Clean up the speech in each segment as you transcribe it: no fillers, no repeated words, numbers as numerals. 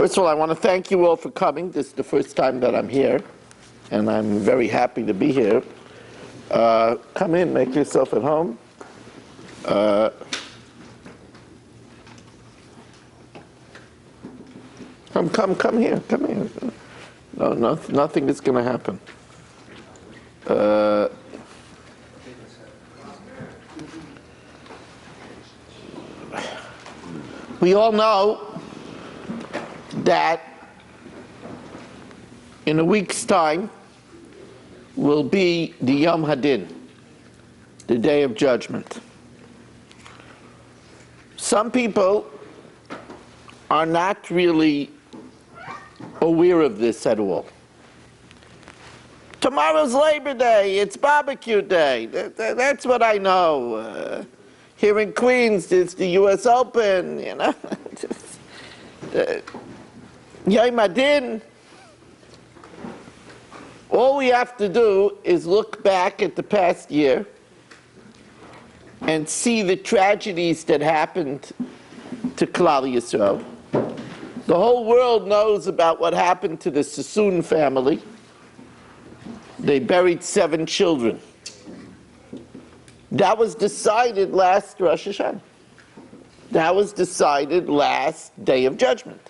First of all, I want to thank you all for coming. This is the first time that I'm here, and I'm very happy to be here. Come in, make yourself at home. Come here. No, nothing is going to happen. We all know that in a week's time will be the Yom Hadin, the Day of Judgment. Some people are not really aware of this at all. Tomorrow's Labor Day, it's barbecue day. That's what I know. Here in Queens, it's the US Open, you know. Yom Hadin. All we have to do is look back at the past year and see the tragedies that happened to Klal Yisroel. The whole world knows about what happened to the Sassoon family. They buried 7 children. That was decided last Rosh Hashanah. That was decided last Day of Judgment.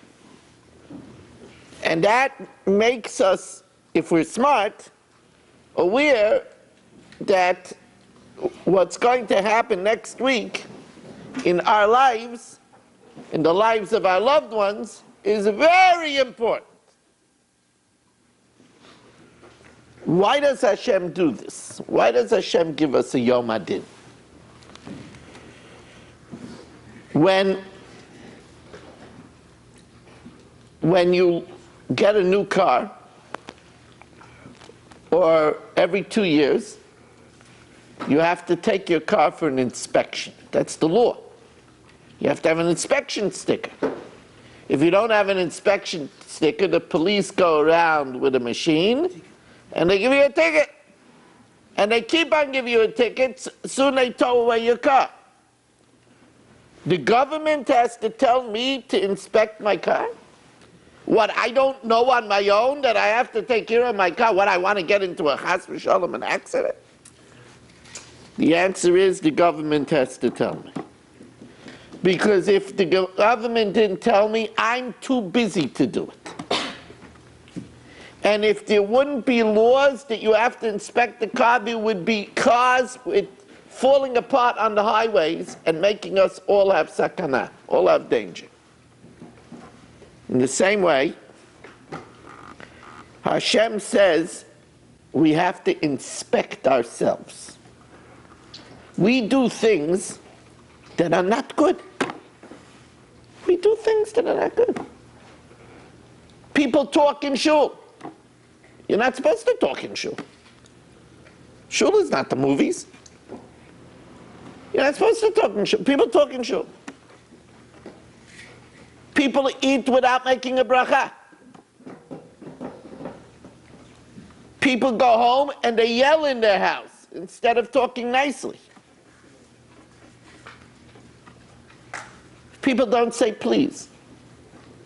And that makes us, if we're smart, aware that what's going to happen next week in our lives, in the lives of our loved ones, is very important. Why does Hashem do this? Why does Hashem give us a Yom Hadin? When you get a new car, or every 2 years, you have to take your car for an inspection. That's the law. You have to have an inspection sticker. If you don't have an inspection sticker, the police go around with a machine and they give you a ticket. And they keep on giving you a ticket, soon they tow away your car. The government has to tell me to inspect my car? What, I don't know on my own that I have to take care of my car? What, I want to get into a chas v'shalom, an accident? The answer is the government has to tell me. Because if the government didn't tell me, I'm too busy to do it. And if there wouldn't be laws that you have to inspect the car, there would be cars with falling apart on the highways and making us all have sakana, all have danger. In the same way, Hashem says we have to inspect ourselves. We do things that are not good. We do things that are not good. People talk in shul. You're not supposed to talk in shul. Shul is not the movies. You're not supposed to talk in shul. People talk in shul. People eat without making a bracha. People go home and they yell in their house instead of talking nicely. People don't say please.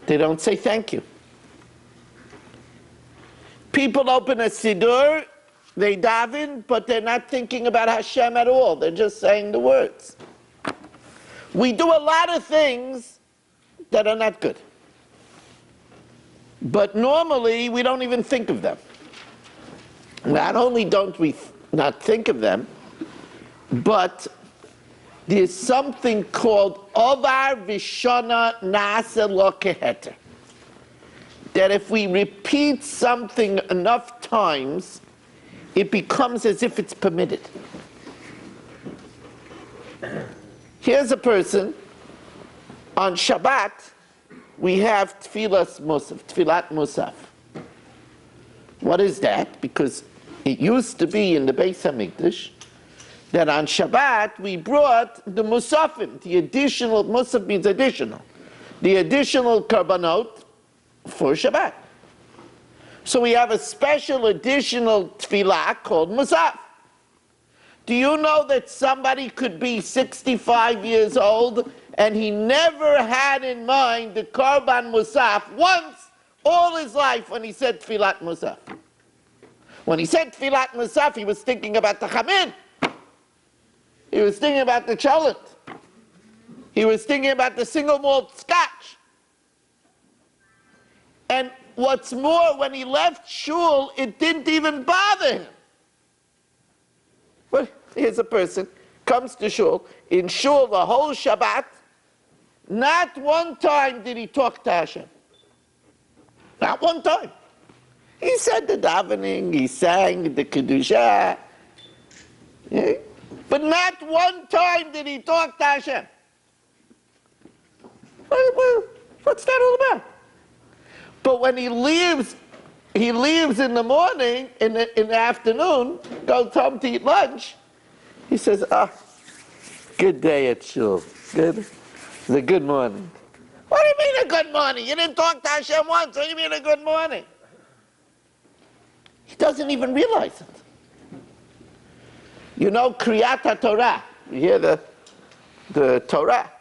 They don't say thank you. People open a siddur, they daven, but they're not thinking about Hashem at all. They're just saying the words. We do a lot of things that are not good. But normally, we don't even think of them. Not only don't we not think of them, but there's something called Ovar Vishona Naaseh Lo Keheter. That if we repeat something enough times, it becomes as if it's permitted. Here's a person, on Shabbat, we have Tfilat Musaf. What is that? Because it used to be in the Beis HaMikdash that on Shabbat we brought the Musafim, the additional, Musaf means additional, the additional karbanot for Shabbat. So we have a special additional tefillah called Musaf. Do you know that somebody could be 65 years old And he never had in mind the Korban Musaf once all his life when he said Tfilat Musaf. When he said Tfilat Musaf, he was thinking about the Chamin. He was thinking about the cholent. He was thinking about the single malt scotch. And what's more, when he left shul, it didn't even bother him. But here's a person, comes to shul, in shul the whole Shabbat, not one time did he talk to Hashem. Not one time. He said the davening, he sang the Kedusha, yeah? But not one time did he talk to Hashem. Well, what's that all about? But when he leaves in the morning, in the afternoon, goes home to eat lunch, he says, good day at shul. Good. It's a good morning. What do you mean a good morning? You didn't talk to Hashem once. What do you mean a good morning? He doesn't even realize it. You know, Kriyat Torah. You hear the Torah.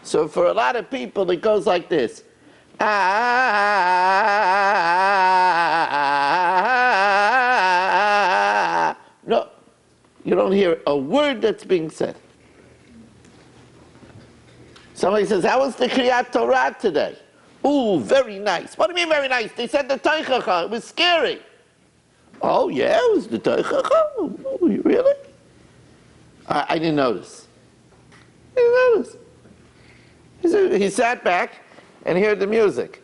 So for a lot of people, it goes like this. No, you don't hear a word that's being said. Somebody says, how was the Kriyat Torah today? Ooh, very nice. What do you mean very nice? They said the Teichacha. It was scary. Oh, yeah, it was the Teichacha? Oh, really? I didn't notice. I didn't notice. He sat back and heard the music.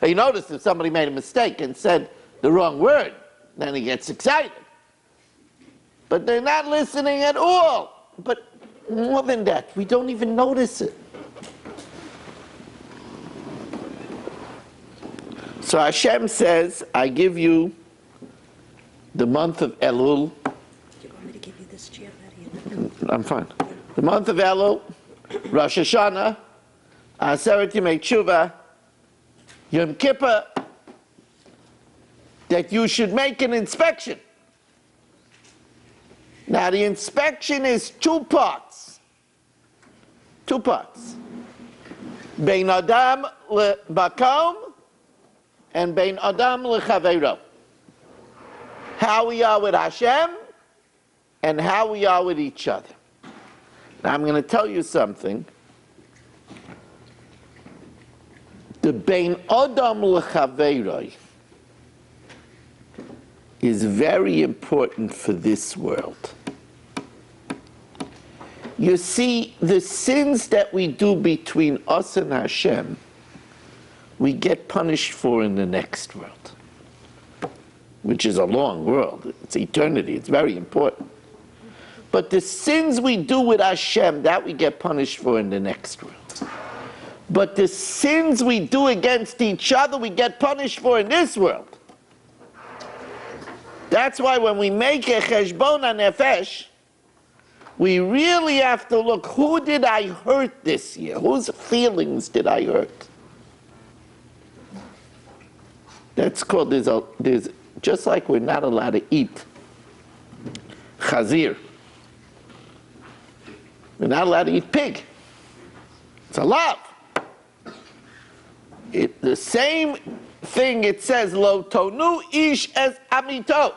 He noticed if somebody made a mistake and said the wrong word, then he gets excited. But they're not listening at all. But more than that, we don't even notice it. So Hashem says, I give you the month of Elul. Do you want me to give you this chair? I'm fine. The month of Elul, Rosh Hashanah, Aseret Yemei Tshuva, Yom Kippur, that you should make an inspection. Now the inspection is two parts. Two parts. Bein Adam le'Makom and Bein Adam le'Chaveiro. How we are with Hashem and how we are with each other. Now I'm going to tell you something. The Bein Adam le'Chaveiro is very important for this world. You see, the sins that we do between us and Hashem, we get punished for in the next world, which is a long world. It's eternity. It's very important. But the sins we do with Hashem, that we get punished for in the next world. But the sins we do against each other, we get punished for in this world. That's why when we make a cheshbon nefesh, we really have to look, who did I hurt this year? Whose feelings did I hurt? That's called, there's just like we're not allowed to eat chazir. We're not allowed to eat pig. It's a love. The same thing it says, lo tonu ish as amito.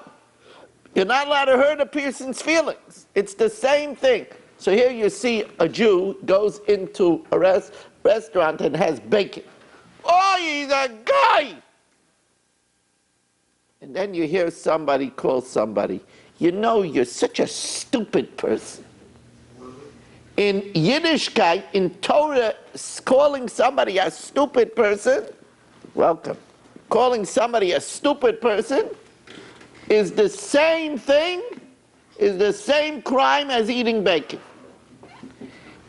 You're not allowed to hurt a person's feelings. It's the same thing. So here you see a Jew goes into a restaurant and has bacon. Oh, he's a guy! And then you hear somebody call somebody, you know, you're such a stupid person. In Yiddishkeit, in Torah, calling somebody a stupid person, welcome. Calling somebody a stupid person is the same thing, is the same crime as eating bacon.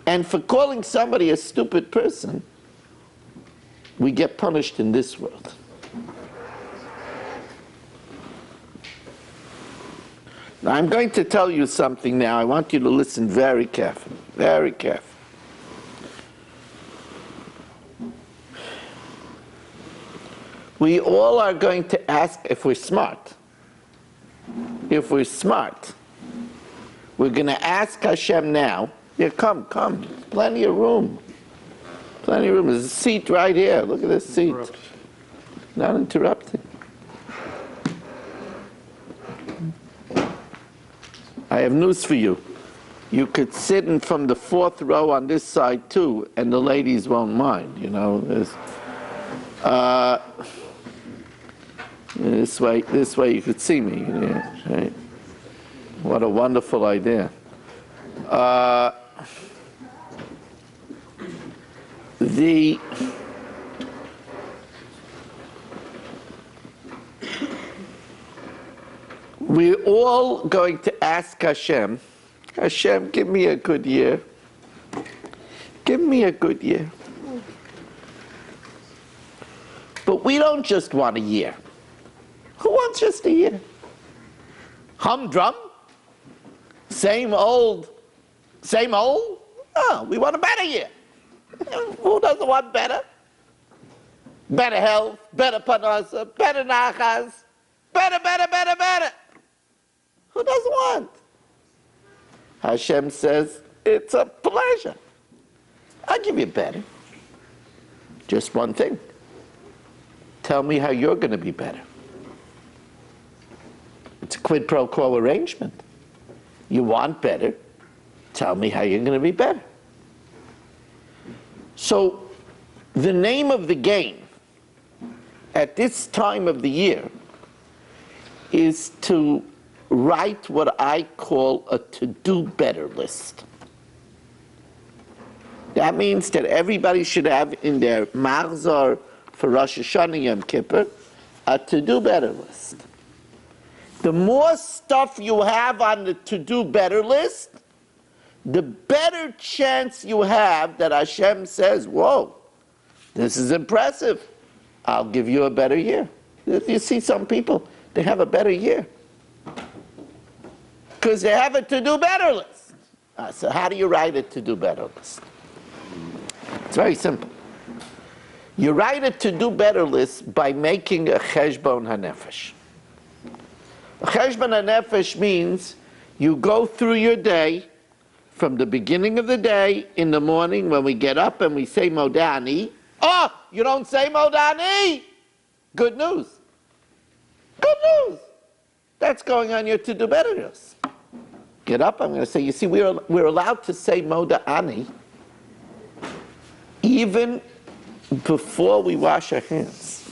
And for calling somebody a stupid person, we get punished in this world. Now I'm going to tell you something now. I want you to listen very carefully, very carefully. We all are going to ask if we're smart. If we're smart, We're going to ask Hashem now. Here, come. Plenty of room. Plenty of room. There's a seat right here. Look at this seat. Not interrupting. I have news for you. You could sit in from the 4th row on this side too, and the ladies won't mind, you know. This way you could see me. Yeah, right? What a wonderful idea. We're all going to ask Hashem, Hashem, give me a good year. Give me a good year. But we don't just want a year. Who wants just a year? Humdrum? Same old? Oh, we want a better year. Who doesn't want better? Better health, better panasa, better nachas, better. Who doesn't want? Hashem says, it's a pleasure. I'll give you better. Just one thing. Tell me how you're going to be better. It's a quid pro quo arrangement. You want better. Tell me how you're going to be better. So, the name of the game at this time of the year is to write what I call a to-do better list. That means that everybody should have in their Marzar for Rosh Hashanah Yom Kippur a to-do better list. The more stuff you have on the to-do better list, the better chance you have that Hashem says, whoa, this is impressive. I'll give you a better year. You see some people, they have a better year because they have a to-do better list. So how do you write a to-do better list? It's very simple. You write a to-do better list by making a cheshbon hanefesh. A cheshbon hanefesh means you go through your day from the beginning of the day in the morning when we get up and we say Modani. Oh, you don't say Modani? Good news. Good news. That's going on your to-do better list. Get up, I'm going to say, you see, we're allowed to say Modani even before we wash our hands.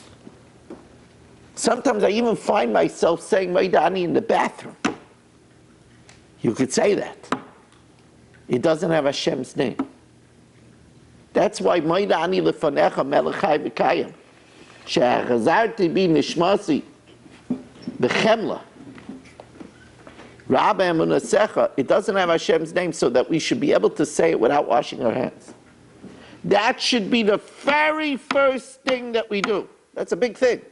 Sometimes I even find myself saying Modani in the bathroom. You could say that. It doesn't have Hashem's name. That's why Modani lefanecha melech chai v'kayim she'achazarti bi nishmasi b'chemla Rabbi Moshe, it doesn't have Hashem's name, so that we should be able to say it without washing our hands. That should be the very first thing that we do. That's a big thing.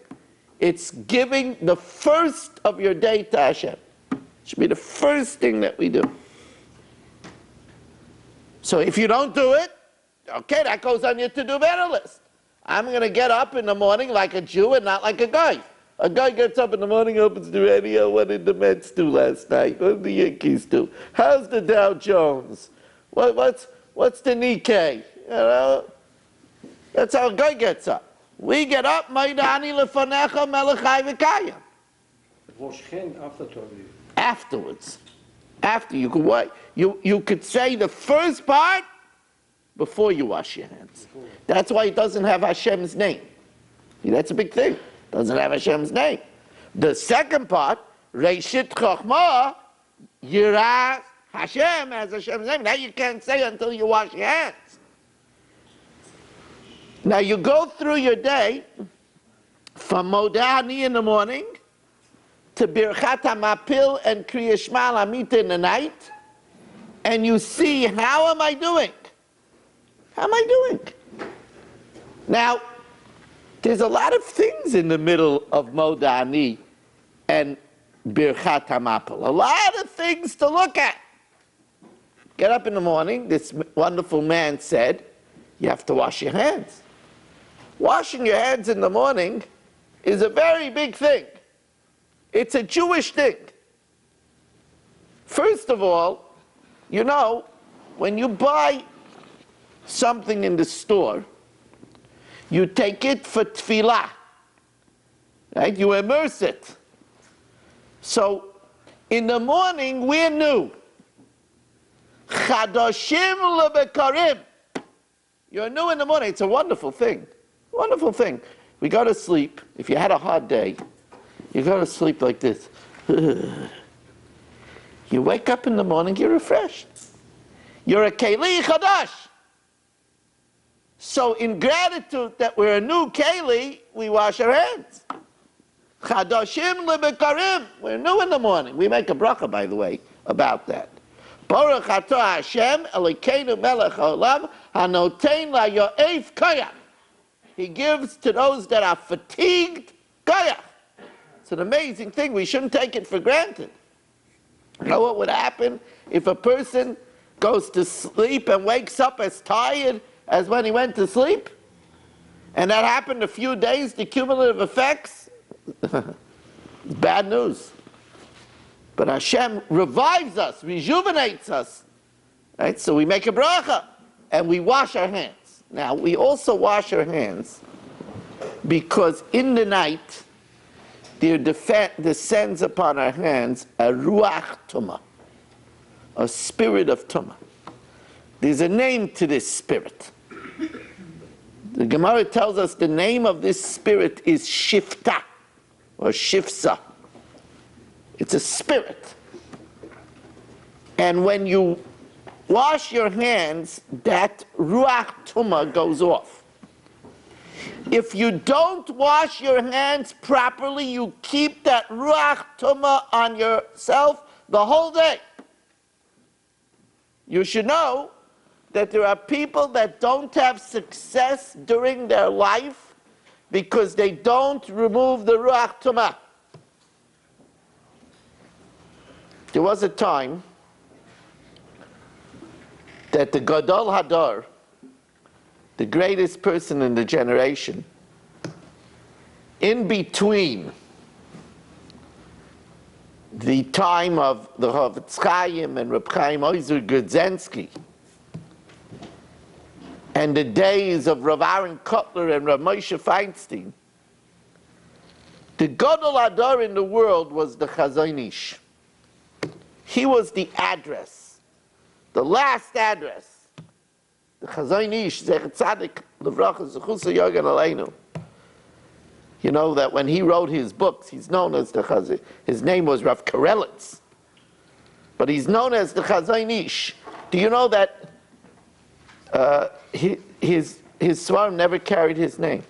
It's giving the first of your day to Hashem. It should be the first thing that we do. So if you don't do it, okay, that goes on your to-do better list. I'm going to get up in the morning like a Jew and not like a guy. A guy gets up in the morning, opens the radio. What did the Mets do last night? What did the Yankees do? How's the Dow Jones? What's the Nikkei? You know, that's how a guy gets up. We get up, Maidani lefanecha melech chai v'kayim. Wash hand after Torah. Afterwards, after you could what? You could say the first part before you wash your hands. That's why it doesn't have Hashem's name. See, that's a big thing. Doesn't have Hashem's name. The second part, Reishit Chochmah, Yirah Hashem has Hashem's name. That you can't say until you wash your hands. Now you go through your day from Modani in the morning to Birchat HaMapil and Kriya Shema L'Amita in the night, and you see, how am I doing? How am I doing? Now, there's a lot of things in the middle of Modani and Birchat HaMapil. A lot of things to look at. Get up in the morning, this wonderful man said, you have to wash your hands. Washing your hands in the morning is a very big thing. It's a Jewish thing. First of all, You know, when you buy something in the store, you take it for tefillah, right? You immerse it. So in the morning, we're new. Chadashim lebekarim. You're new in the morning. It's a wonderful thing. Wonderful thing. We go to sleep. If you had a hard day, you go to sleep like this. You wake up in the morning, you're refreshed. You're a keli chadash. So in gratitude that we're a new keli, we wash our hands. Chadashim lebekarim. We're new in the morning. We make a bracha, by the way, about that. Baruch atah Hashem Elokeinu melech haolam hanotein layo'ef koyach. He gives to those that are fatigued koyach. It's an amazing thing. We shouldn't take it for granted. You know what would happen if a person goes to sleep and wakes up as tired as when he went to sleep? And that happened a few days, the cumulative effects? Bad news. But Hashem revives us, rejuvenates us. Right? So we make a bracha and we wash our hands. Now, we also wash our hands because in the night, there descends upon our hands a ruach tumah, a spirit of tumah. There's a name to this spirit. The Gemara tells us the name of this spirit is shifta, or shifsa. It's a spirit. And when you wash your hands, that ruach tumah goes off. If you don't wash your hands properly, you keep that ruach tumah on yourself the whole day. You should know that there are people that don't have success during their life because they don't remove the ruach tumah. There was a time that the Gadol Hador, the greatest person in the generation, in between the time of the Chofetz Chaim and Reb Chaim Ozer Grodzinski and the days of Rav Aaron Kotler and Rabbi Moshe Feinstein, the Gadol Hador in the world was the Chazon Ish. He was the address, the last address. The Chazon Ish, Zecher Tzadik, Levracha Zechusa Yogan Aleinu. You know that when he wrote his books, he's known as the Chazon. His name was Rav Karelitz, but he's known as the Chazon Ish. Do you know that his Svarim never carried his name?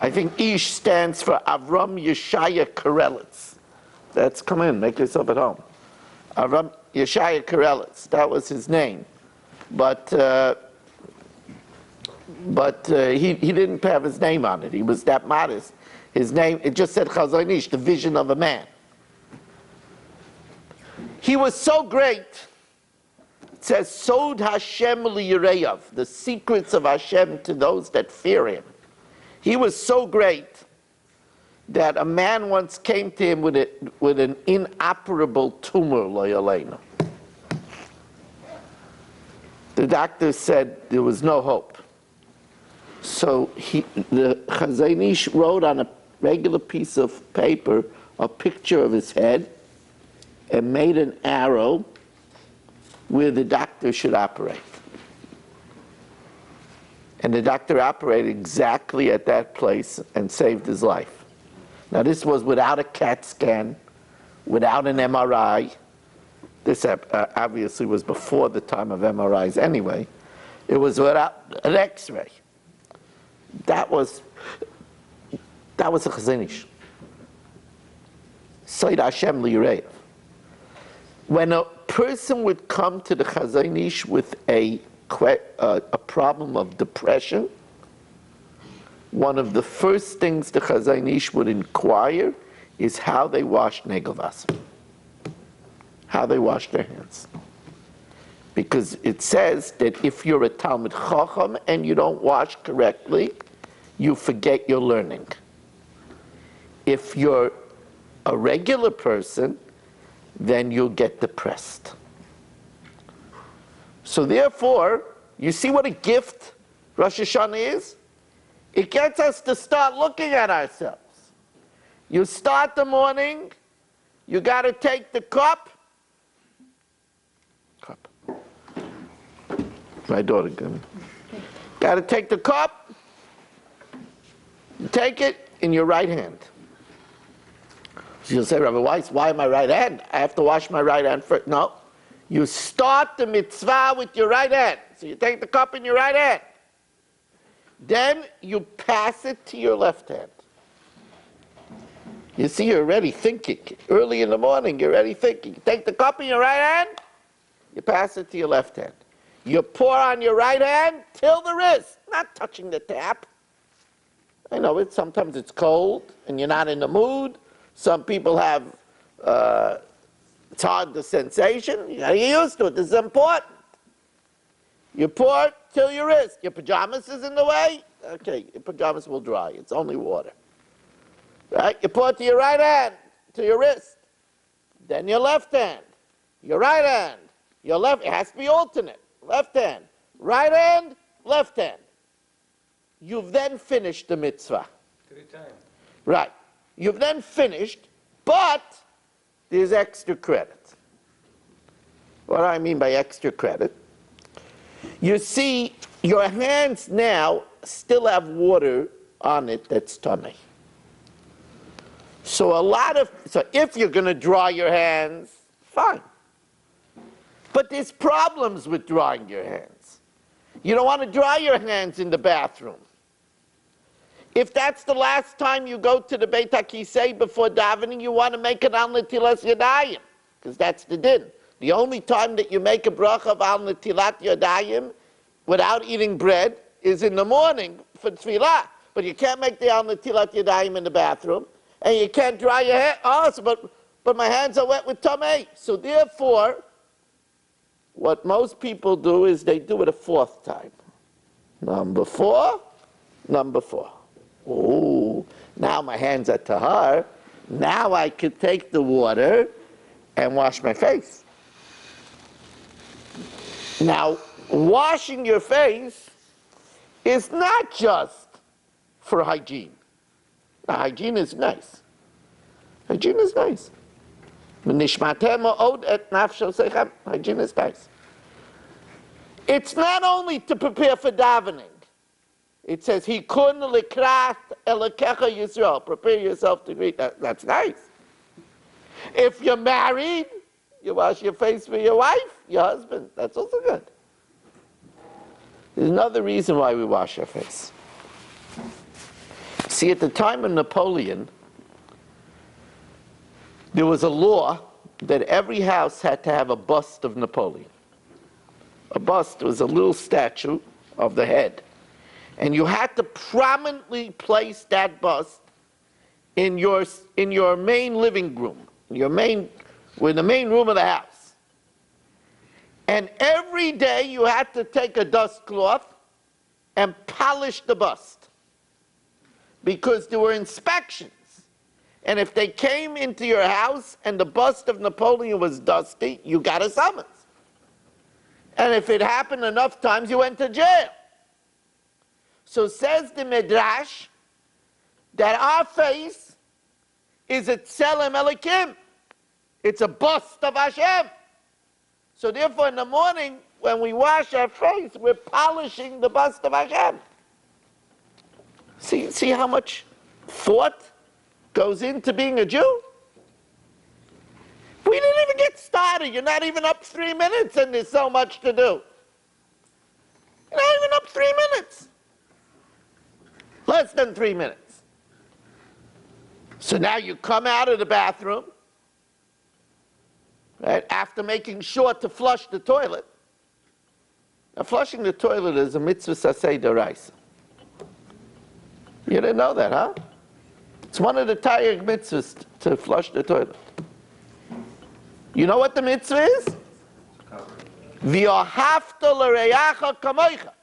I think Ish stands for Avram Yeshaya Karelitz. That's, come in, make yourself at home. Avram Yeshaya Karelitz, that was his name. But he didn't have his name on it. He was that modest. His name, it just said Chazon Ish, the vision of a man. He was so great. It says, Sod Hashem liyireyav, the secrets of Hashem to those that fear him. He was so great that a man once came to him with an inoperable tumor, lo yaleinu. The doctor said there was no hope. So the Chazon Ish wrote on a regular piece of paper a picture of his head and made an arrow where the doctor should operate. And the doctor operated exactly at that place and saved his life. Now this was without a CAT scan, without an MRI. This obviously was before the time of MRIs anyway. It was without an X-ray. That was a Chazon Ish. Sod Hashem liyireyav. When a person would come to the Chazon Ish with a problem of depression, one of the first things the Chazon Ish would inquire is how they washed Negelvasser, how they washed their hands. Because it says that if you're a Talmid Chacham and you don't wash correctly, you forget your learning. If you're a regular person, then you'll get depressed. So therefore, you see what a gift Rosh Hashanah is? It gets us to start looking at ourselves. You start the morning, you got to take the cup. My daughter got to take the cup. You take it in your right hand. So you'll say, Rabbi Weiss, why my right hand? I have to wash my right hand first. No. You start the mitzvah with your right hand. So you take the cup in your right hand. Then you pass it to your left hand. You see, you're already thinking. Early in the morning, you're already thinking. You take the cup in your right hand, you pass it to your left hand. You pour on your right hand till the wrist, not touching the tap. I know it. Sometimes it's cold and you're not in the mood. Some people have, it's hard, the sensation. You gotta get used to it. This is important. You pour it till your wrist. Your pajamas is in the way? Okay, your pajamas will dry. It's only water. Right? You pour it to your right hand, to your wrist. Then your left hand. Your right hand. Your left, it has to be alternate. Left hand. Right hand, left hand. You've then finished the mitzvah. 3 times. Right. You've then finished, but there's extra credit. What do I mean by extra credit? You see, your hands now still have water on it that's tummy. So if you're going to dry your hands, fine. But there's problems with drying your hands. You don't want to dry your hands in the bathroom. If that's the last time you go to the Beit HaKisei before davening, you want to make it al netilas yadayim, because that's the din. The only time that you make a bracha of al netilat yadayim without eating bread is in the morning for tefillah. But you can't make the al netilat yadayim in the bathroom, and you can't dry your hands. Oh, so, but my hands are wet with tamei. So therefore, what most people do is they do it a 4th time. Number 4. Oh, now my hands are tahar. Now I could take the water and wash my face. Now, washing your face is not just for hygiene. Now, hygiene is nice. Hygiene is nice. Hygiene is nice. It's not only to prepare for davening. It says, Hikun likrat elekecha Yisroel. Prepare yourself to greet. That's nice. If you're married, you wash your face for your wife, your husband. That's also good. There's another reason why we wash our face. See, at the time of Napoleon, there was a law that every house had to have a bust of Napoleon. A bust was a little statue of the head. And you had to prominently place that bust in your main living room, in the main room of the house. And every day you had to take a dust cloth and polish the bust, because there were inspections. And if they came into your house and the bust of Napoleon was dusty, you got a summons. And if it happened enough times, you went to jail. So says the Midrash that our face is a tselem elikim. It's a bust of Hashem. So therefore in the morning, when we wash our face, we're polishing the bust of Hashem. See how much thought goes into being a Jew? We didn't even get started. You're not even up 3 minutes and there's so much to do. You're not even up 3 minutes. Less than 3 minutes. So now you come out of the bathroom, right, after making sure to flush the toilet. Now flushing the toilet is a mitzvah saseh d'oraisa. You didn't know that, huh? It's one of the Taryag mitzvahs to flush the toilet. You know what the mitzvah is? V'yohavta l'reyacha kamoicha.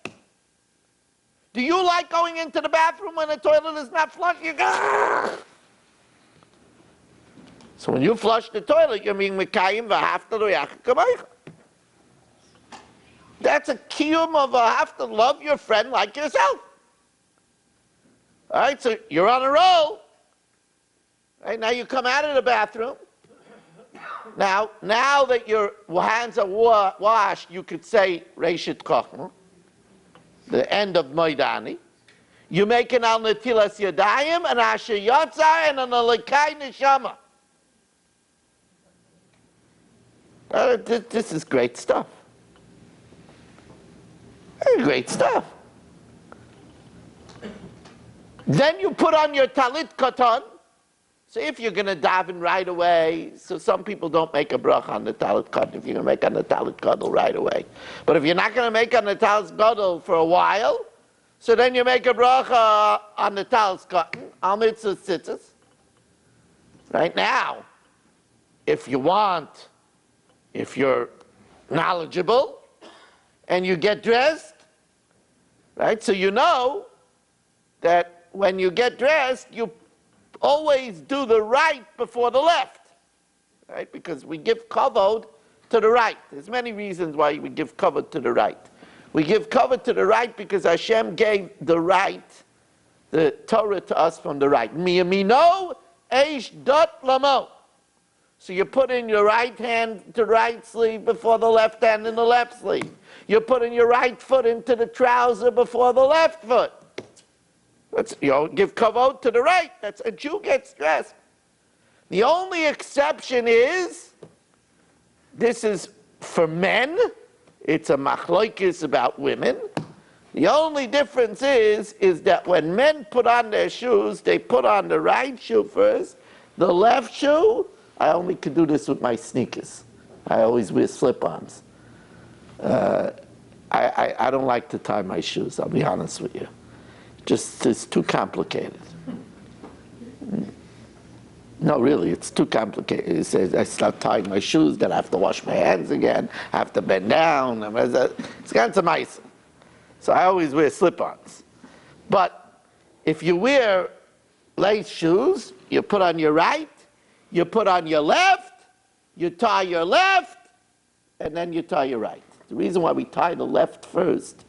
Do you like going into the bathroom when the toilet is not flushed? You go. So when you flush the toilet, you're being mekayim v'hafta l'reacha kamaycha. That's a kiyum of a have to love your friend like yourself. All right, so you're on a roll. Right, now you come out of the bathroom. Now that your hands are washed, you could say Reshit Kochma, the end of Moidani. You make an al netilas yadayim, an asher yotzar, and an alikai neshama. This is great stuff. Great stuff. Then you put on your talit katan. So if you're going to daven right away, so some people don't make a bracha on the talit katan if you're going to make on the talit gadol right away. But if you're not going to make on the talit gadol for a while, so then you make a bracha on the talit katan, al mitzvah tzitzis. Right now, if you're knowledgeable, and you get dressed, right? So you know that when you get dressed, you always do the right before the left, right? Because we give kavod to the right. There's many reasons why we give kavod to the right. We give kavod to the right because Hashem gave the right, the Torah to us from the right. Miyamino eish dot lamo. So you put in your right hand to the right sleeve before the left hand in the left sleeve. You're putting your right foot into the trouser before the left foot. Give kavod to the right. That's a Jew gets dressed. The only exception is, this is for men. It's a machlokes about women. The only difference is that when men put on their shoes, they put on the right shoe first. The left shoe, I only can do this with my sneakers. I always wear slip-ons. I don't like to tie my shoes, I'll be honest with you. It's too complicated. No, really, it's too complicated. It says I start tying my shoes, then I have to wash my hands again, I have to bend down. It's ganz amazing. So I always wear slip-ons. But if you wear lace shoes, you put on your right, you put on your left, you tie your left, and then you tie your right. The reason why we tie the left first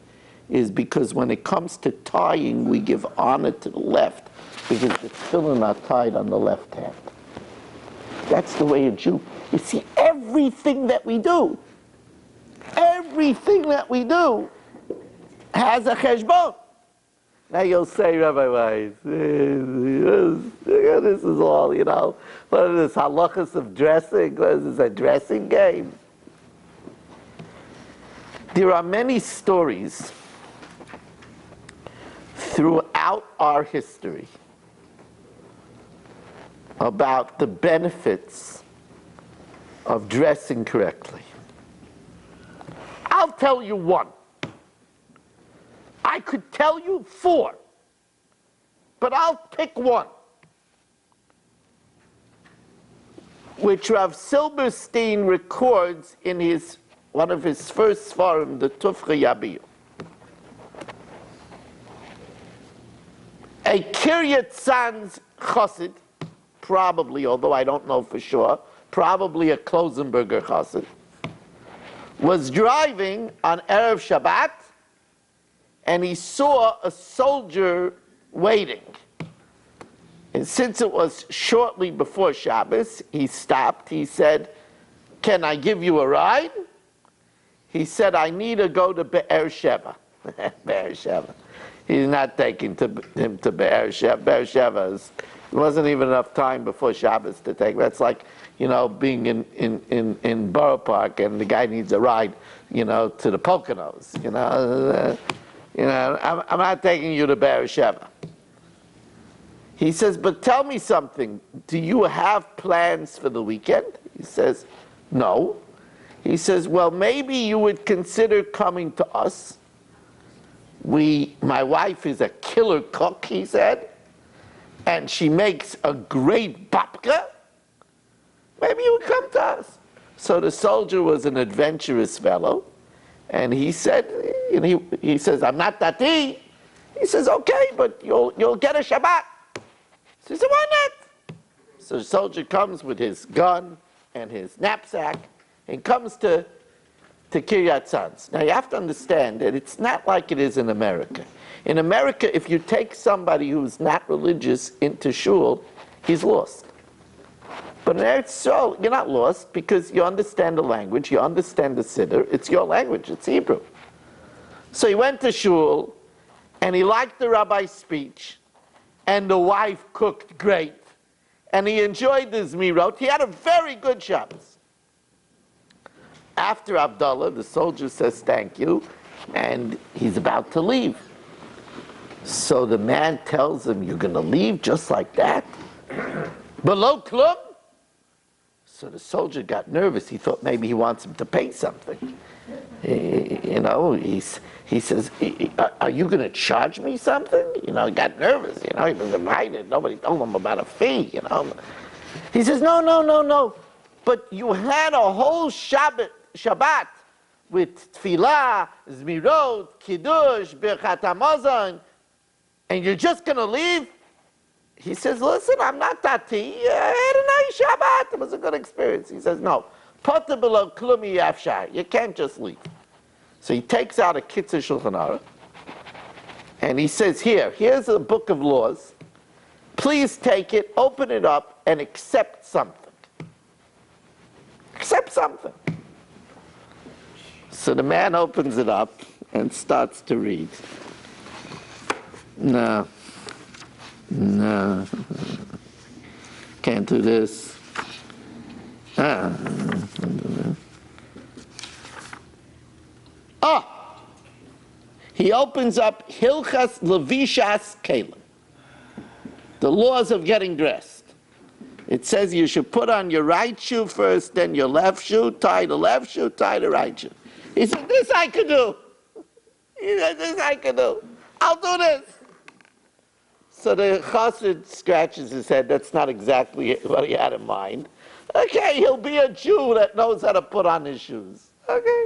is because when it comes to tying, we give honor to the left because the tefillin are tied on the left hand. That's the way a Jew. You see, everything that we do has a cheshbon. Now you'll say, Rabbi Weiss, this is all, what is this, halachas of dressing? What is this, a dressing game? There are many stories throughout our history about the benefits of dressing correctly. I'll tell you one. I could tell you 4, but I'll pick one, which Rav Silberstein records in one of his first svarim, the Tufcha Yabiyu. A Kiryat Sanz chassid, probably, although I don't know for sure, probably a Klosenberger chassid, was driving on Erev Shabbat, and he saw a soldier waiting. And since it was shortly before Shabbos, he stopped. He said, "Can I give you a ride?" He said, "I need to go to Be'er Sheva." Be'er Sheva. He's not taking him to Be'er Sheva. Be'er Sheva there wasn't even enough time before Shabbos to take. That's like, being in Borough Park and the guy needs a ride, to the Poconos. I'm not taking you to Be'er Sheva. He says, "But tell me something. Do you have plans for the weekend?" He says, "No." He says, "Well, maybe you would consider coming to us. My wife is a killer cook," he said, "and she makes a great babka. Maybe you would come to us." So the soldier was an adventurous fellow, and he said, he says, "I'm not dati." He says, "Okay, but you'll get a Shabbat." So he said, "Why not?" So the soldier comes with his gun and his knapsack and comes to Kiryat Sanz. Now you have to understand that it's not like it is in America. In America, if you take somebody who's not religious into shul, he's lost. But in Eretz Yisrael, you're not lost because you understand the language, you understand the siddur, it's your language, it's Hebrew. So he went to shul, and he liked the rabbi's speech, and the wife cooked great, and he enjoyed the Zmirot. He had a very good Shabbos. After Abdullah, the soldier says thank you, and he's about to leave. So the man tells him, you're going to leave just like that? Below klum? So the soldier got nervous. He thought maybe he wants him to pay something. He says, are you going to charge me something? He got nervous. He was invited. Nobody told him about a fee, He says, no. But you had a whole Shabbat with tefillah, zmirot, kiddush, birchat hamazon, and you're just going to leave? He says, listen, I'm not Tati. I had a nice Shabbat. It was a good experience. He says, no. Potter below klumi yafshar. You can't just leave. So he takes out a Kitzur Shulchan Aruch, and he says, here's a book of laws. Please take it, open it up, and accept something. Accept something. So the man opens it up and starts to read. No, can't do this. He opens up Hilchas Levishas Kalim, the laws of getting dressed. It says you should put on your right shoe first, then your left shoe, tie the left shoe, tie the right shoe. He said, this I could do. He said, this I could do. I'll do this. So the chassid scratches his head. That's not exactly what he had in mind. Okay, he'll be a Jew that knows how to put on his shoes. Okay.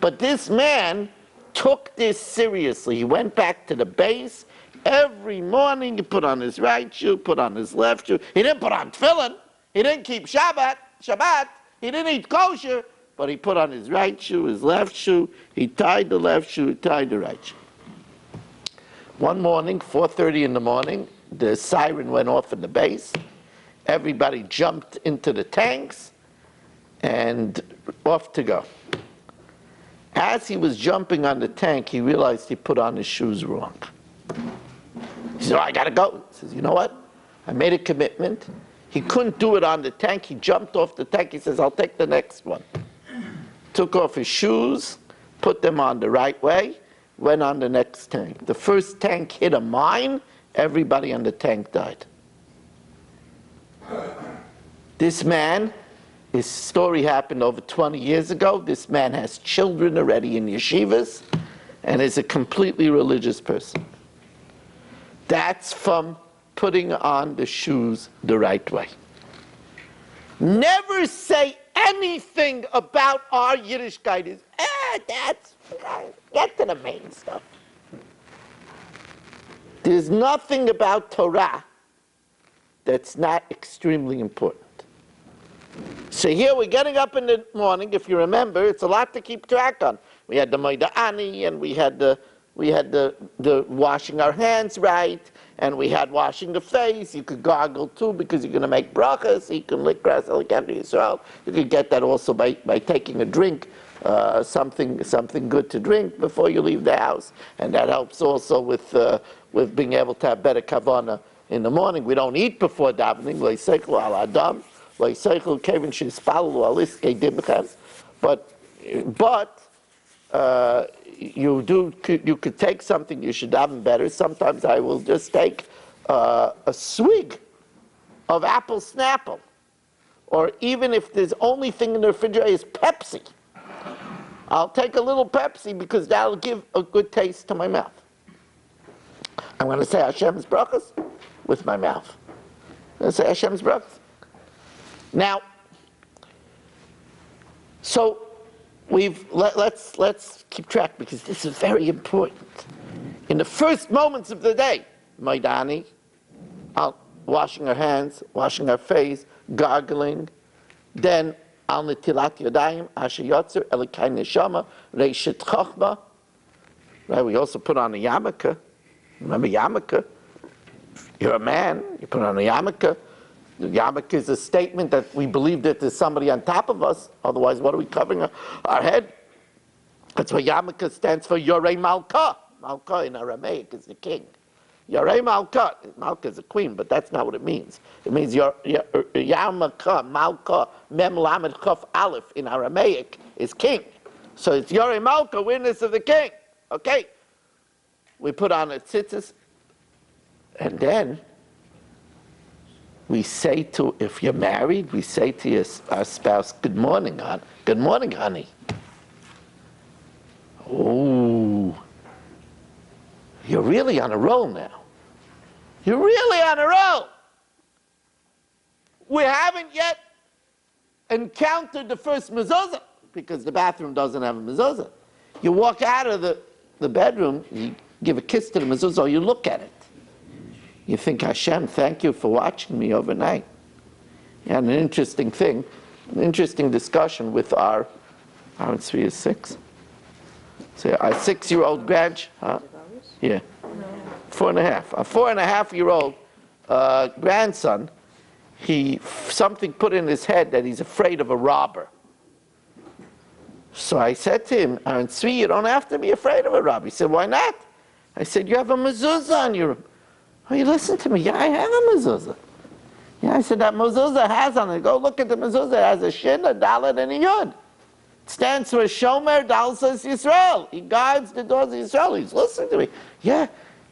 But this man took this seriously. He went back to the base. Every morning he put on his right shoe, put on his left shoe. He didn't put on tefillin. He didn't keep Shabbat. He didn't eat kosher. But he put on his right shoe, his left shoe. He tied the left shoe, tied the right shoe. One morning, 4:30 in the morning, the siren went off in the base. Everybody jumped into the tanks and off to go. As he was jumping on the tank, he realized he put on his shoes wrong. He said, I gotta go. He says, you know what? I made a commitment. He couldn't do it on the tank. He jumped off the tank. He says, I'll take the next one. Took off his shoes, put them on the right way, went on the next tank. The first tank hit a mine. Everybody on the tank died. This man, his story happened over 20 years ago. This man has children already in yeshivas and is a completely religious person. That's from putting on the shoes the right way. Never say anything about our Yiddishkeit. Get to the main stuff. There's nothing about Torah that's not extremely important. So here we're getting up in the morning. If you remember, it's a lot to keep track on. We had the Moida Ani, and we had the washing our hands right, and we had washing the face. You could gargle too because you're going to make brachas. You can lick grass, like Yisroel. You could get that also by taking a drink, something good to drink before you leave the house, and that helps also with being able to have better kavanah in the morning. We don't eat before davening. But you could take something you should daven better. Sometimes I will just take a swig of apple snapple, or even if there's only thing in the refrigerator is Pepsi, I'll take a little Pepsi because that'll give a good taste to my mouth. I'm going to say Hashem's brachas with my mouth. I'm going to say Hashem's brachas. Now, so let's keep track because this is very important. In the first moments of the day, Maidani, washing our hands, washing our face, gargling. Then, al netilat yadayim, asher yotzer, elikai neshama, reishet chochma. Right, we also put on a yarmulke. Remember yarmulke? You're a man, you put on a yarmulke. The yarmulke is a statement that we believe that there's somebody on top of us. Otherwise, what are we covering our head? That's why yarmulke stands for Yorei Malka. Malka in Aramaic is the king. Yorei Malka. Malka is a queen, but that's not what it means. It means yarmulke, Malka, Mem Lamed Chaf Aleph in Aramaic is king. So it's Yorei Malka, witness of the king. Okay. We put on a tzitzis, and then we say to, if you're married, we say to our spouse, good morning, hon. Good morning, honey. Oh, you're really on a roll now. You're really on a roll. We haven't yet encountered the first mezuzah, because the bathroom doesn't have a mezuzah. You walk out of the bedroom, you give a kiss to the mezuzah, or you look at it. You think, Hashem, thank you for watching me overnight. And an interesting thing, an interesting discussion with our 3 is 6. So our 6-year-old huh? Yeah, 4.5. A 4.5-year-old grandson, something put in his head that he's afraid of a robber. So I said to him, Aaron Tzvi, you don't have to be afraid of a robber. He said, why not? I said, you have a mezuzah on your... Oh, you listen to me. Yeah, I have a mezuzah. Yeah, I said, that mezuzah has on it. Go look at the mezuzah. It has a shin, a dalet, and a yud. It stands for Shomer Dal says Yisroel. He guards the doors of Yisroel. He's listening to me. Yeah,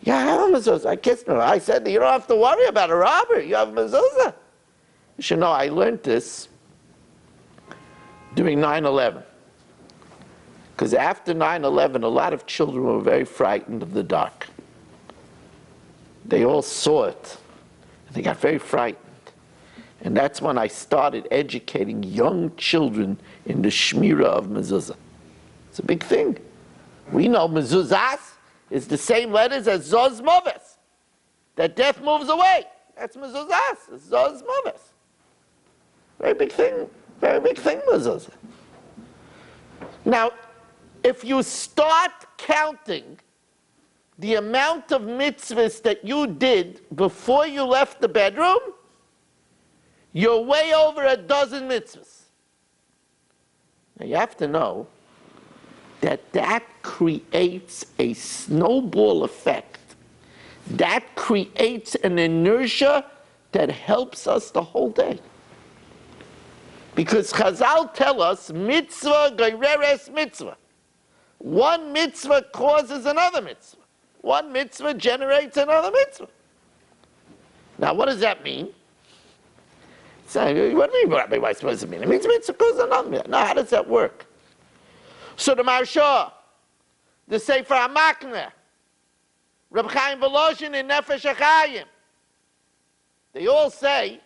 I have a mezuzah. I kissed him. I said, you don't have to worry about a robber. You have a mezuzah. You should know, I learned this during 9/11. Because after 9/11, a lot of children were very frightened of the dark. They all saw it. They got very frightened. And that's when I started educating young children in the shmira of mezuzah. It's a big thing. We know mezuzahs is the same letters as zoz moves. That death moves away. That's mezuzahs. It's zoz moves. Very big thing, mezuzah. Now, if you start counting the amount of mitzvahs that you did before you left the bedroom, you're way over a dozen mitzvahs. Now you have to know that creates a snowball effect. That creates an inertia that helps us the whole day. Because Chazal tell us, mitzvah geireres mitzvah. One mitzvah causes another mitzvah. One mitzvah generates another mitzvah. Now, what does that mean? So, what do you mean, Rabbi Weiss, what does it mean? It means mitzvah causes another mitzvah. Now, how does that work? So the Marsha, the Sefer HaMakneh, Reb Chaim Volozhin in Nefesh HaChaim, they all say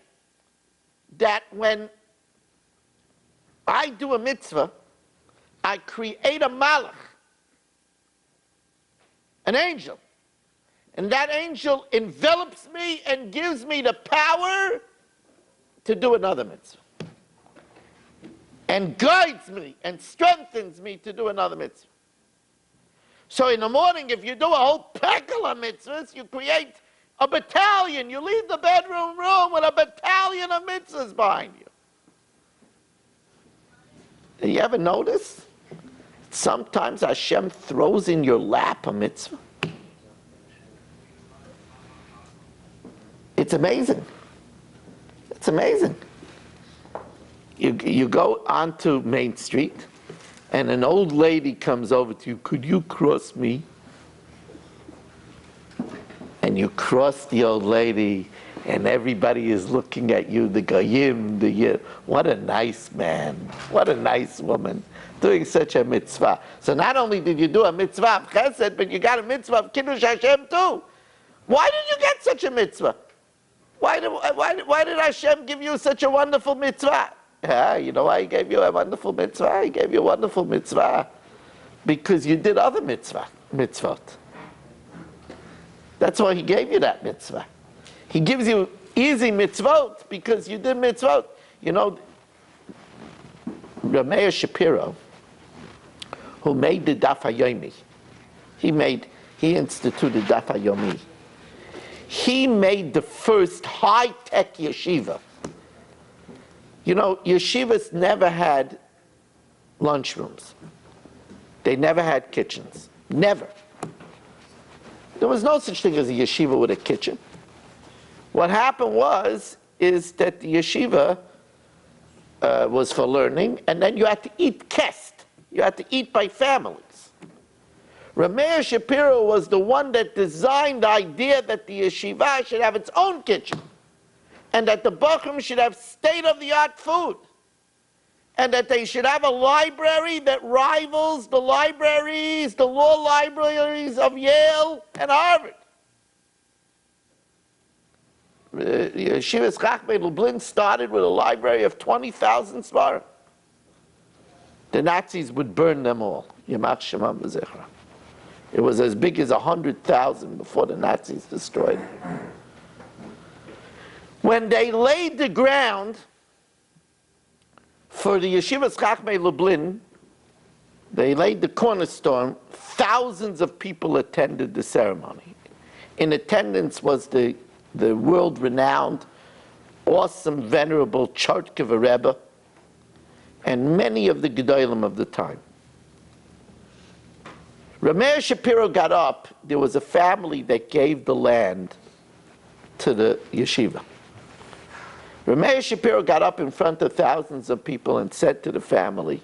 that when I do a mitzvah, I create a malach, an angel. And that angel envelops me and gives me the power to do another mitzvah. And guides me and strengthens me to do another mitzvah. So in the morning, if you do a whole packle of mitzvahs, you create a battalion. You leave the bedroom room with a battalion of mitzvahs behind you. Do you ever notice? Sometimes Hashem throws in your lap a mitzvah. It's amazing. It's amazing. You go onto Main Street, and an old lady comes over to you. Could you cross me? And you cross the old lady, and everybody is looking at you, the goyim, what a nice man, what a nice woman, doing such a mitzvah. So not only did you do a mitzvah of chesed, but you got a mitzvah of kiddush Hashem too. Why did you get such a mitzvah? Why did Hashem give you such a wonderful mitzvah? You know why He gave you a wonderful mitzvah? He gave you a wonderful mitzvah because you did other mitzvot. That's why He gave you that mitzvah. He gives you easy mitzvot because you did mitzvot. You know, Rabbi Meir Shapiro, who made the Daf HaYomi, he instituted Daf HaYomi. He made the first high-tech yeshiva. You know, yeshivas never had lunchrooms. They never had kitchens. Never. There was no such thing as a yeshiva with a kitchen. What happened is that the yeshiva was for learning, and then you had to eat kest. You had to eat by families. Rabbi Meir Shapiro was the one that designed the idea that the yeshiva should have its own kitchen, and that the bachrim should have state-of-the-art food, and that they should have a library that rivals the libraries, the law libraries of Yale and Harvard. Yeshivas Chachmei Lublin started with a library of 20,000 svarim. The Nazis would burn them all. Yamach Shemam B'Zechra. It was as big as 100,000 before the Nazis destroyed it. When they laid the ground for the Yeshivas Chachmei Lublin, they laid the cornerstone. Thousands of people attended the ceremony. In attendance was the world-renowned, awesome, venerable Chartkever Rebbe, and many of the Gedolim of the time. Rabbi Meir Shapiro got up. There was a family that gave the land to the yeshiva. Rabbi Meir Shapiro got up in front of thousands of people and said to the family,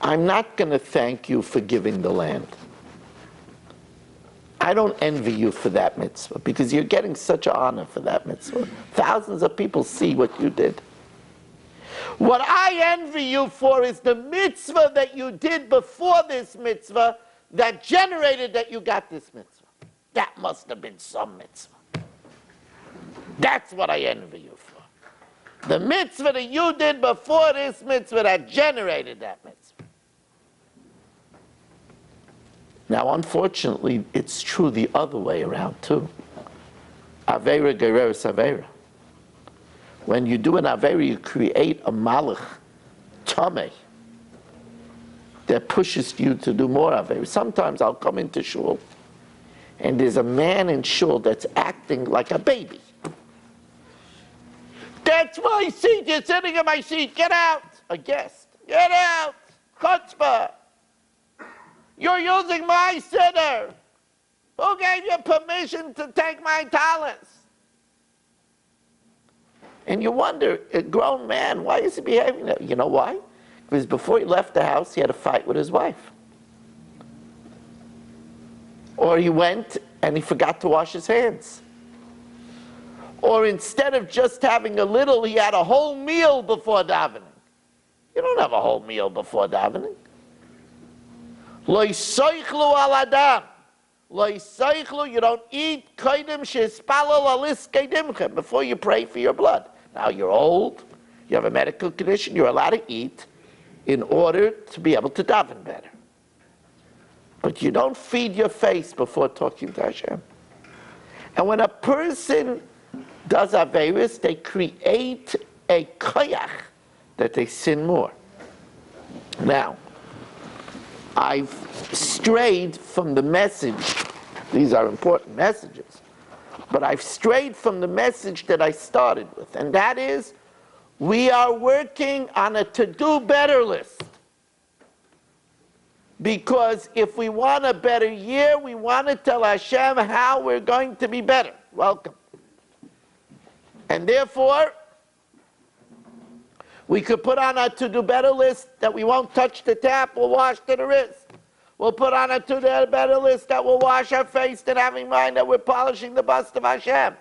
"I'm not going to thank you for giving the land. I don't envy you for that mitzvah, because you're getting such an honor for that mitzvah. Thousands of people see what you did. What I envy you for is the mitzvah that you did before this mitzvah that generated that you got this mitzvah. That must have been some mitzvah. That's what I envy you for. The mitzvah that you did before this mitzvah that generated that mitzvah." Now, unfortunately, it's true the other way around, too. Aveira gereres aveira. When you do an aveira, you create a malach, tameh, that pushes you to do more aveira. Sometimes I'll come into shul, and there's a man in shul that's acting like a baby. "That's my seat, you're sitting in my seat, get out!" A guest, "Get out! Chutzpah! You're using my siddur. Who gave you permission to take my talents?" And you wonder, a grown man, why is he behaving that way? You know why? Because before he left the house, he had a fight with his wife. Or he went and he forgot to wash his hands. Or instead of just having a little, he had a whole meal before davening. You don't have a whole meal before davening. Lo yisaychlu al adam. Lo yisaychlu, you don't eat kodim sheispalel alis kedimchem, before you pray for your blood. Now you're old, you have a medical condition, you're allowed to eat in order to be able to daven better. But you don't feed your face before talking to Hashem. And when a person does Averis, they create a koyach that they sin more. Now, I've strayed from the message. These are important messages. But I've strayed from the message that I started with, and that is, we are working on a to-do better list. Because if we want a better year, we want to tell Hashem how we're going to be better. Welcome. And therefore, we could put on a to-do better list that we won't touch the tap, we'll wash to the wrist. We'll put on a to-do better list that we'll wash our face and have in mind that we're polishing the bust of Hashem.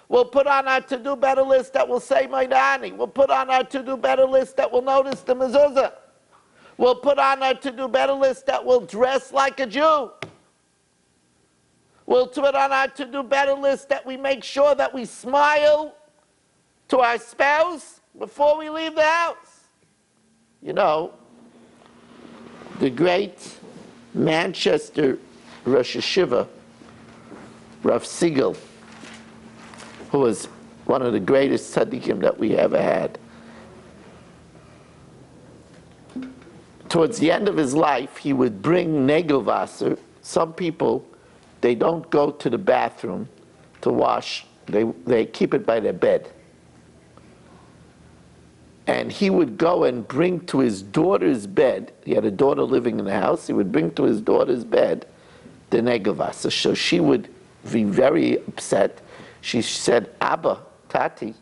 We'll put on our to-do better list that will say Maidani. We'll put on our to-do better list that will notice the mezuzah. We'll put on our to-do better list that will dress like a Jew. We'll put on our to-do better list that we make sure that we smile to our spouse before we leave the house. You know, the great Manchester Rosh Hashiva, Rav Siegel, who was one of the greatest tzaddikim that we ever had. Towards the end of his life, he would bring Negelwasser. Some people, they don't go to the bathroom to wash. They keep it by their bed. And he would go and bring to his daughter's bed, he had a daughter living in the house, he would bring to his daughter's bed the Negelwasser. So she would be very upset. She said, Abba, Tati,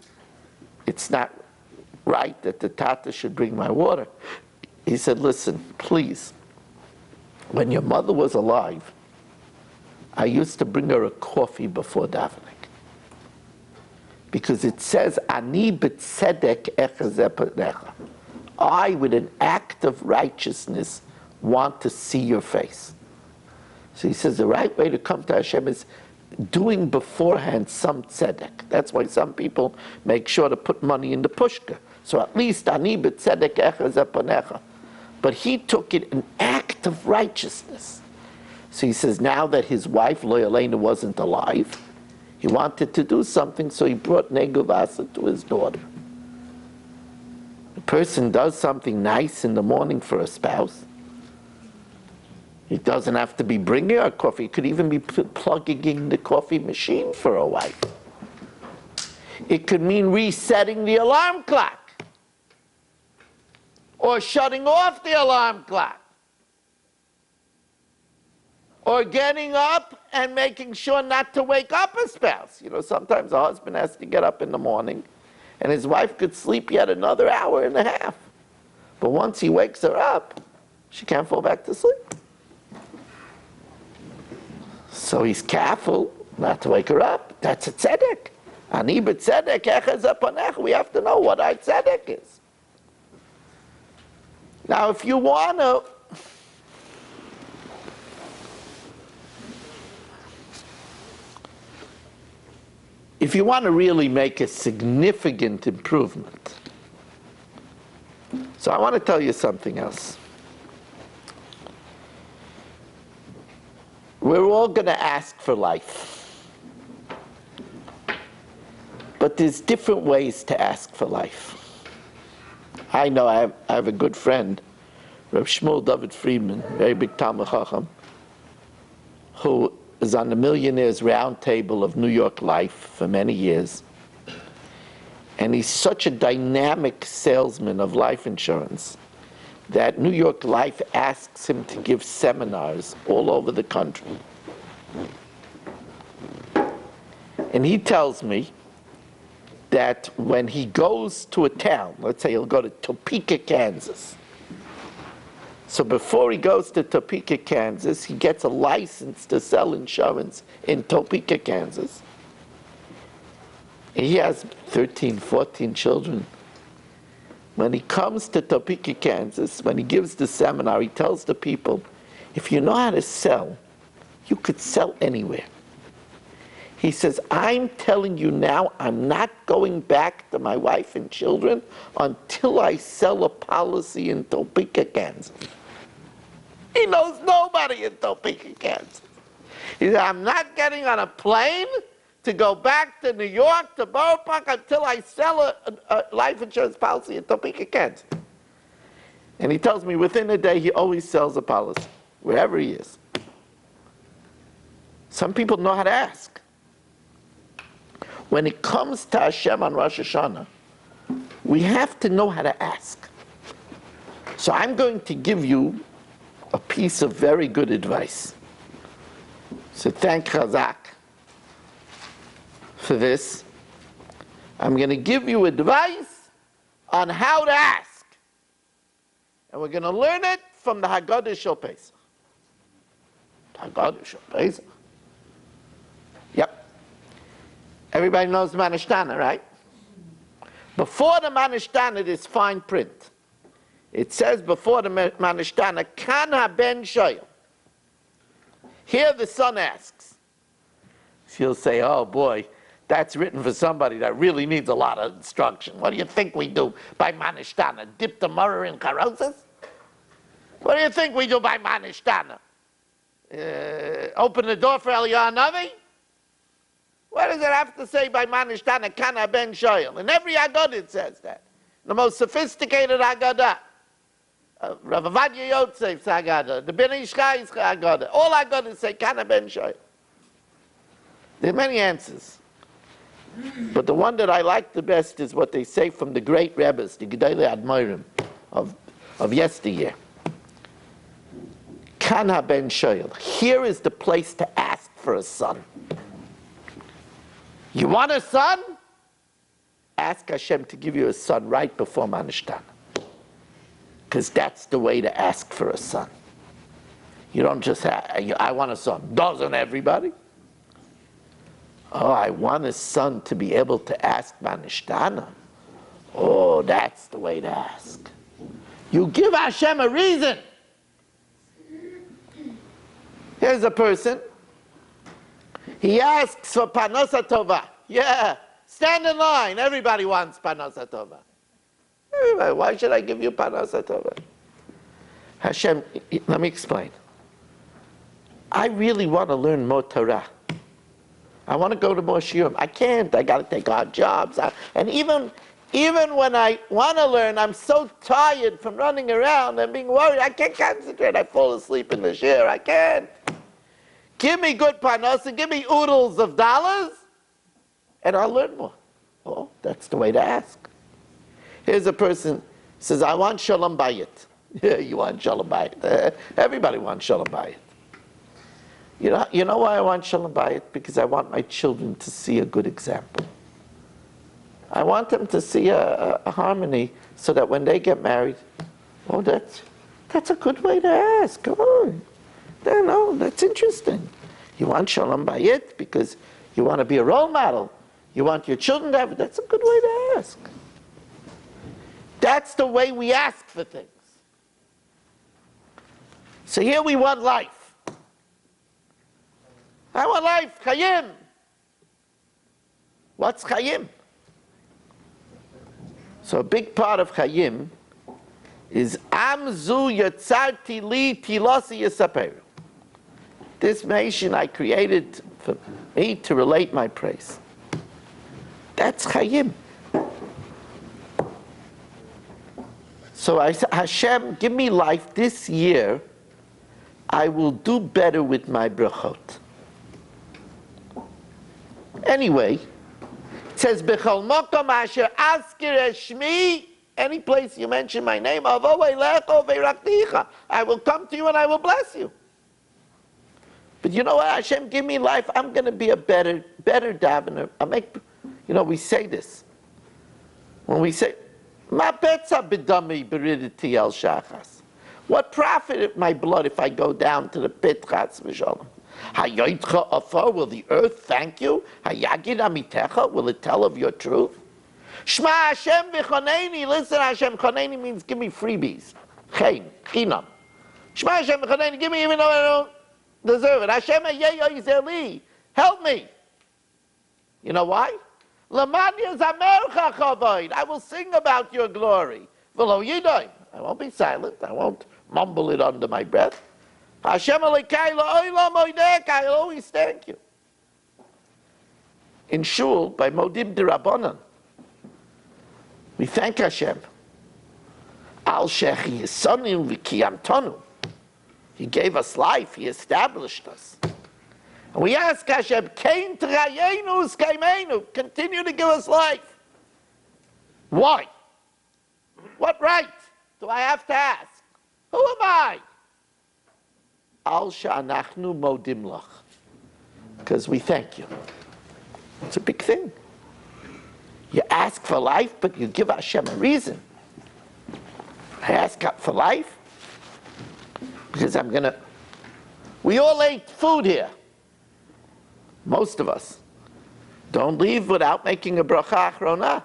it's not right that the Tata should bring my water. He said, listen, please, when your mother was alive, I used to bring her a coffee before davening. Because it says, Ani b'tzedek echazeh panecha. I, with an act of righteousness, want to see your face. So he says the right way to come to Hashem is doing beforehand some tzedek. That's why some people make sure to put money in the pushka. So at least Ani b'tzedek echazeh panecha. But he took it an act of righteousness. So he says now that his wife, Lo Yaleinu, wasn't alive, he wanted to do something, so he brought Negelwasser to his daughter. A person does something nice in the morning for a spouse. It doesn't have to be bringing her coffee. It could even be plugging in the coffee machine for a wife. It could mean resetting the alarm clock or shutting off the alarm clock, or getting up and making sure not to wake up a spouse. You know, sometimes a husband has to get up in the morning and his wife could sleep yet another hour and a half. But once he wakes her up, she can't fall back to sleep. So he's careful not to wake her up. That's a tzedek. Ani b'tzedek echazeh panecha. We have to know what our tzedek is. Now, if you want to really make a significant improvement, so I want to tell you something else. We're all going to ask for life. But there's different ways to ask for life. I know I have a good friend, Reb Shmuel David Friedman, very big Talmid Chacham, who is on the Millionaires Roundtable of New York Life for many years. And he's such a dynamic salesman of life insurance that New York Life asks him to give seminars all over the country. And he tells me that when he goes to a town, let's say he'll go to Topeka, Kansas. So before he goes to Topeka, Kansas, he gets a license to sell insurance in Topeka, Kansas. He has 13, 14 children. When he comes to Topeka, Kansas, when he gives the seminar, he tells the people, if you know how to sell, you could sell anywhere. He says, I'm telling you now, I'm not going back to my wife and children until I sell a policy in Topeka, Kansas. He knows nobody in Topeka, Kansas. He said, I'm not getting on a plane to go back to New York, to Borough Park, until I sell a life insurance policy in Topeka, Kansas. And he tells me within a day he always sells a policy, wherever he is. Some people know how to ask. When it comes to Hashem on Rosh Hashanah, we have to know how to ask. So I'm going to give you a piece of very good advice. So thank Chazaq for this. I'm going to give you advice on how to ask. And we're going to learn it from the Haggadah Shel Pesach. Haggadah Shel Pesach. Yep. Everybody knows the Manishtana, right? Before the Manishtana, there's fine print. It says before the Manishtana, Kan ha-ben shoyel. Here the son asks. She'll say, oh boy, that's written for somebody that really needs a lot of instruction. What do you think we do by Manishtana? Dip the murder in karosis? What do you think we do by Manishtana? Open the door for Eliyahu Navi? What does it have to say by Manishtana Kana Ben Shoyel? In every Agudah it says that. The most sophisticated Agudah. Rav Avadia Yotzef's Agudah, the Ben Ishchai's Agudah. All Agudas say Kana Ben Shoyel. There are many answers. But the one that I like the best is what they say from the great Rebbes, the Gedolei Admorim of yesteryear. Kana Ben Shoyel. Here is the place to ask for a son. You want a son? Ask Hashem to give you a son right before Manishtana. Because that's the way to ask for a son. You don't just say, I want a son. Doesn't everybody? Oh, I want a son to be able to ask Manishtana. Oh, that's the way to ask. You give Hashem a reason. Here's a person. He asks for Parnasa Tova. Yeah, stand in line. Everybody wants Parnasa Tova. Everybody, why should I give you Parnasa Tova? Hashem, let me explain. I really want to learn more Torah. I want to go to more shiurim. I can't. I got to take odd jobs. And even when I want to learn, I'm so tired from running around and being worried. I can't concentrate. I fall asleep in the shiur. I can't. Give me good parnasa, give me oodles of dollars, and I'll learn more. Oh, that's the way to ask. Here's a person says, I want shalom bayit. Yeah, you want shalom bayit. Everybody wants shalom bayit. You know why I want shalom bayit? Because I want my children to see a good example. I want them to see a harmony so that when they get married, oh, that's a good way to ask. Come on. No, that's interesting. You want shalom bayit because you want to be a role model. You want your children to have it. That's a good way to ask. That's the way we ask for things. So here we want life. I want life, chayim. What's chayim? So a big part of chayim is Amzu Yatzarti Li Tilasi Yisaperu. This nation I created for me to relate my praise. That's chayim. So I said, Hashem, give me life this year. I will do better with my brachot. Anyway, it says, B'chol mokom asher azkir eshmi, any place you mention my name, I will come to you and I will bless you. But you know what, Hashem, give me life. I'm going to be a better davener. We say this. When we say, Ma betza b'dami beriditi el shachas. What profit my blood if I go down to the pit, chas v'shalom? Hayoitcha afar, will the earth thank you? Hayagid amitecha, will it tell of your truth? Shema Hashem v'choneni, listen, Hashem, choneni means give me freebies. Chen, chinam. Shema Hashem v'choneni, give me even though I don't deserve it. Hashem Yisroel, help me. You know why? I will sing about your glory. I won't be silent. I won't mumble it under my breath. Hashem I'll always thank you. In Shul, by Modim D'Rabbanan, we thank Hashem. Al Shechi Yisonim V'Kiyamtonu. He gave us life. He established us. And we ask Hashem, Kein T'rayenu S'kaimenu, continue to give us life. Why? What right do I have to ask? Who am I? Al Sha'anachnu Modim Lach. Because we thank you. It's a big thing. You ask for life, but you give Hashem a reason. I ask God for life because we all ate food here. Most of us. Don't leave without making a bracha achrona.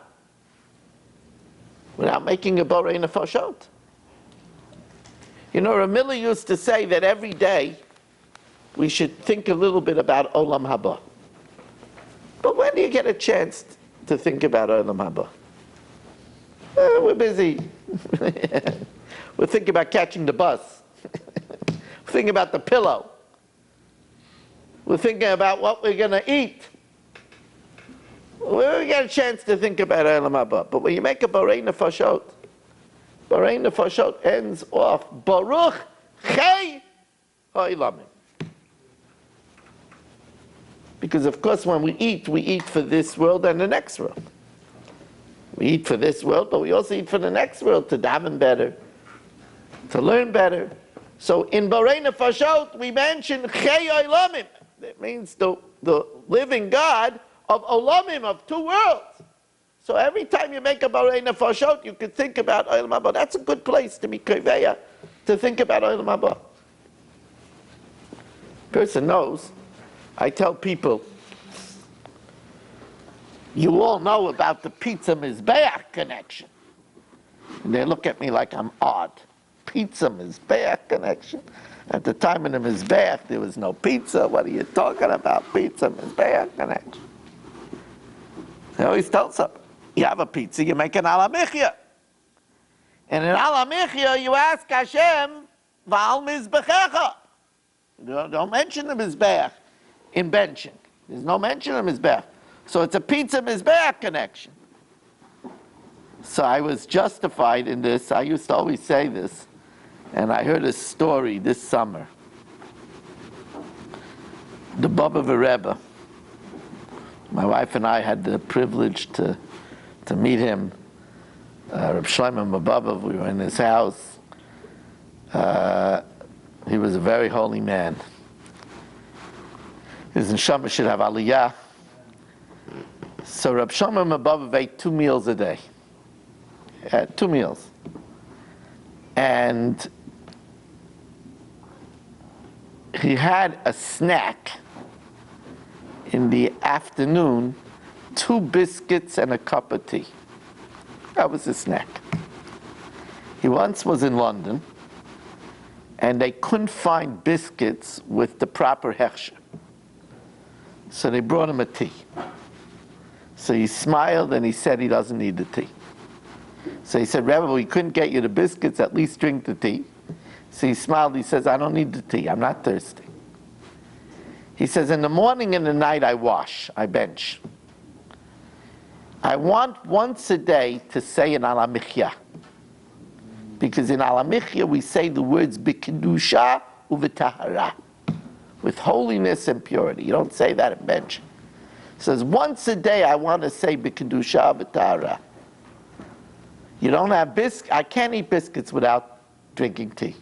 Without making a borei nefashot. Ramila used to say that every day we should think a little bit about Olam Haba. But when do you get a chance to think about Olam Haba? We're busy. We're thinking about catching the bus. We're thinking about the pillow. We're thinking about what we're going to eat. we get a chance to think about Olam Haba. But when you make a Borei Nefashot ends off Baruch Chei Ha'olamim. Because of course when we eat for this world and the next world. We eat for this world, but we also eat for the next world to daven better, to learn better. So in Borei Nefashot we mention Chei Ha'olamim. That means the living God of Olamim, of two worlds. So every time you make a Borei Nefashot, you could think about Olam Haba. That's a good place to be koveya, to think about Olam Haba. Person knows. I tell people, you all know about the Pizza Mizbeach connection. And they look at me like I'm odd. Pizza Mizbeach connection? At the time of the Mizbeach, there was no pizza. What are you talking about? Pizza Mizbeach connection. I always tell something. You have a pizza, you make an ala michya. And in ala michya, you ask Hashem, Val Mizbechecha. Don't mention the Mizbeach in benching. There's no mention of Mizbeach. So it's a pizza Mizbeach connection. So I was justified in this. I used to always say this. And I heard a story this summer. The Baba of a Rebbe. My wife and I had the privilege to meet him. Reb Shlomo Mababov, we were in his house. He was a very holy man. His neshama should have aliyah. So Reb Shlomo Mababov ate 2 meals a day. He had 2 meals. And he had a snack in the afternoon, 2 biscuits and a cup of tea. That was his snack. He once was in London, and they couldn't find biscuits with the proper hechsher. So they brought him a tea. So he smiled and he said he doesn't need the tea. So he said, Rebbe, we couldn't get you the biscuits, at least drink the tea. So he smiled, he says, I don't need the tea, I'm not thirsty. He says, in the morning and the night I wash, I bench. I want once a day to say an ala michya. Because in ala michya we say the words b'kedusha u'v'tahara, with holiness and purity. You don't say that in bench. It says, once a day I want to say b'kedusha u'v'tahara. You don't have biscuits, I can't eat biscuits without drinking tea.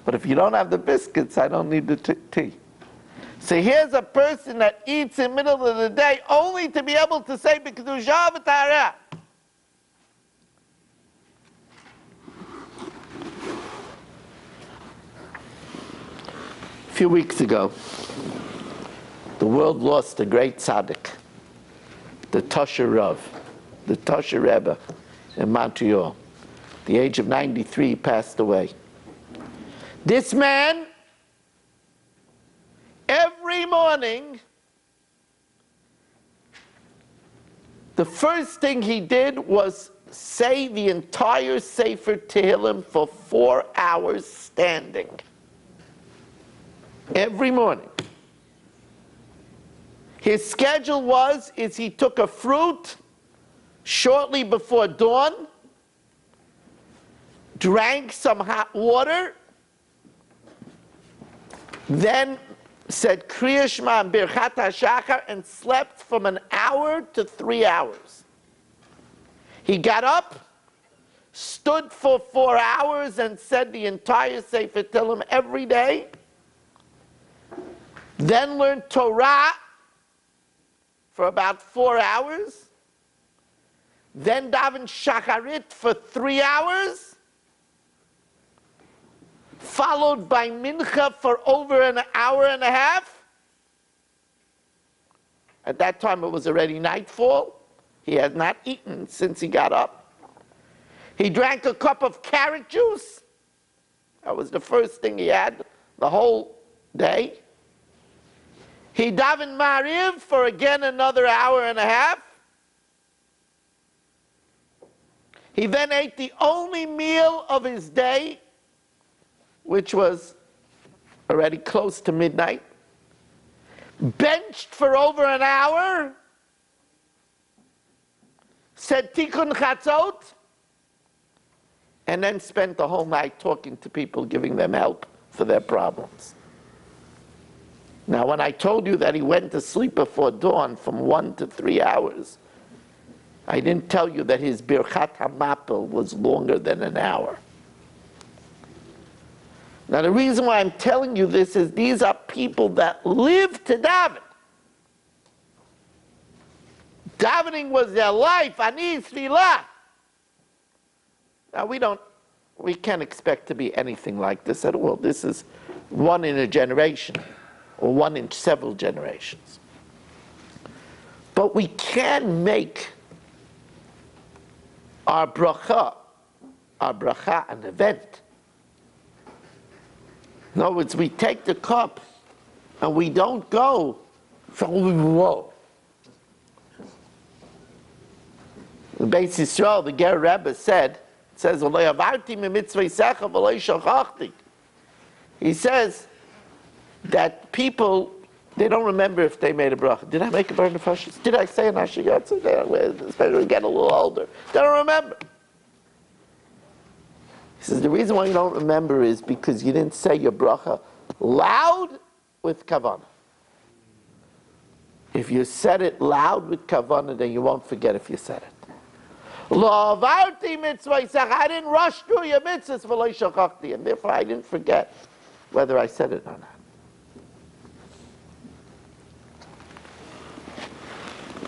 But if you don't have the biscuits, I don't need the tea. So here's a person that eats in the middle of the day only to be able to say b'kedusha v'tahara. A few weeks ago, the world lost a great tzaddik, the Tosher Rav, the Tosher Rebbe in Montreal. At the age of 93, he passed away. This man, every morning, the first thing he did was say the entire Sefer Tehillim for 4 hours standing. Every morning. His schedule is he took a fruit shortly before dawn, drank some hot water, then said Kriya Shema and Birchat HaShachar and slept from 1 hour to 3 hours. He got up, stood for 4 hours and said the entire Sefer Tehillim every day, then learned Torah for about 4 hours, then davened Shacharit for 3 hours, followed by Mincha for over 1 hour and a half. At that time it was already nightfall. He had not eaten since he got up. He drank a cup of carrot juice. That was the first thing he had the whole day. He davened Mariv for again another hour and a half. He then ate the only meal of his day, which was already close to midnight, benched for over 1 hour, said Tikkun Chatzot, and then spent the whole night talking to people, giving them help for their problems. Now, when I told you that he went to sleep before dawn from 1 to 3 hours, I didn't tell you that his Birchat HaMapel was longer than an hour. Now, the reason why I'm telling you this is these are people that live to daven. Davening was their life. Ani Tfilah. Now, we can't expect to be anything like this at all. This is one in a generation, or one in several generations. But we can make our bracha an event. In other words, we take the cup and we don't go from whoa. The Beis Yisroel, the Ger Rebbe says, he says that people, they don't remember if they made a bracha. Did I make a bracha nefashis? Did I say an ashiyatz? Especially when we get a little older. They don't remember. He says the reason why you don't remember is because you didn't say your bracha loud with kavanah. If you said it loud with kavanah, then you won't forget if you said it. I didn't rush through your mitzvahs, and therefore I didn't forget whether I said it or not.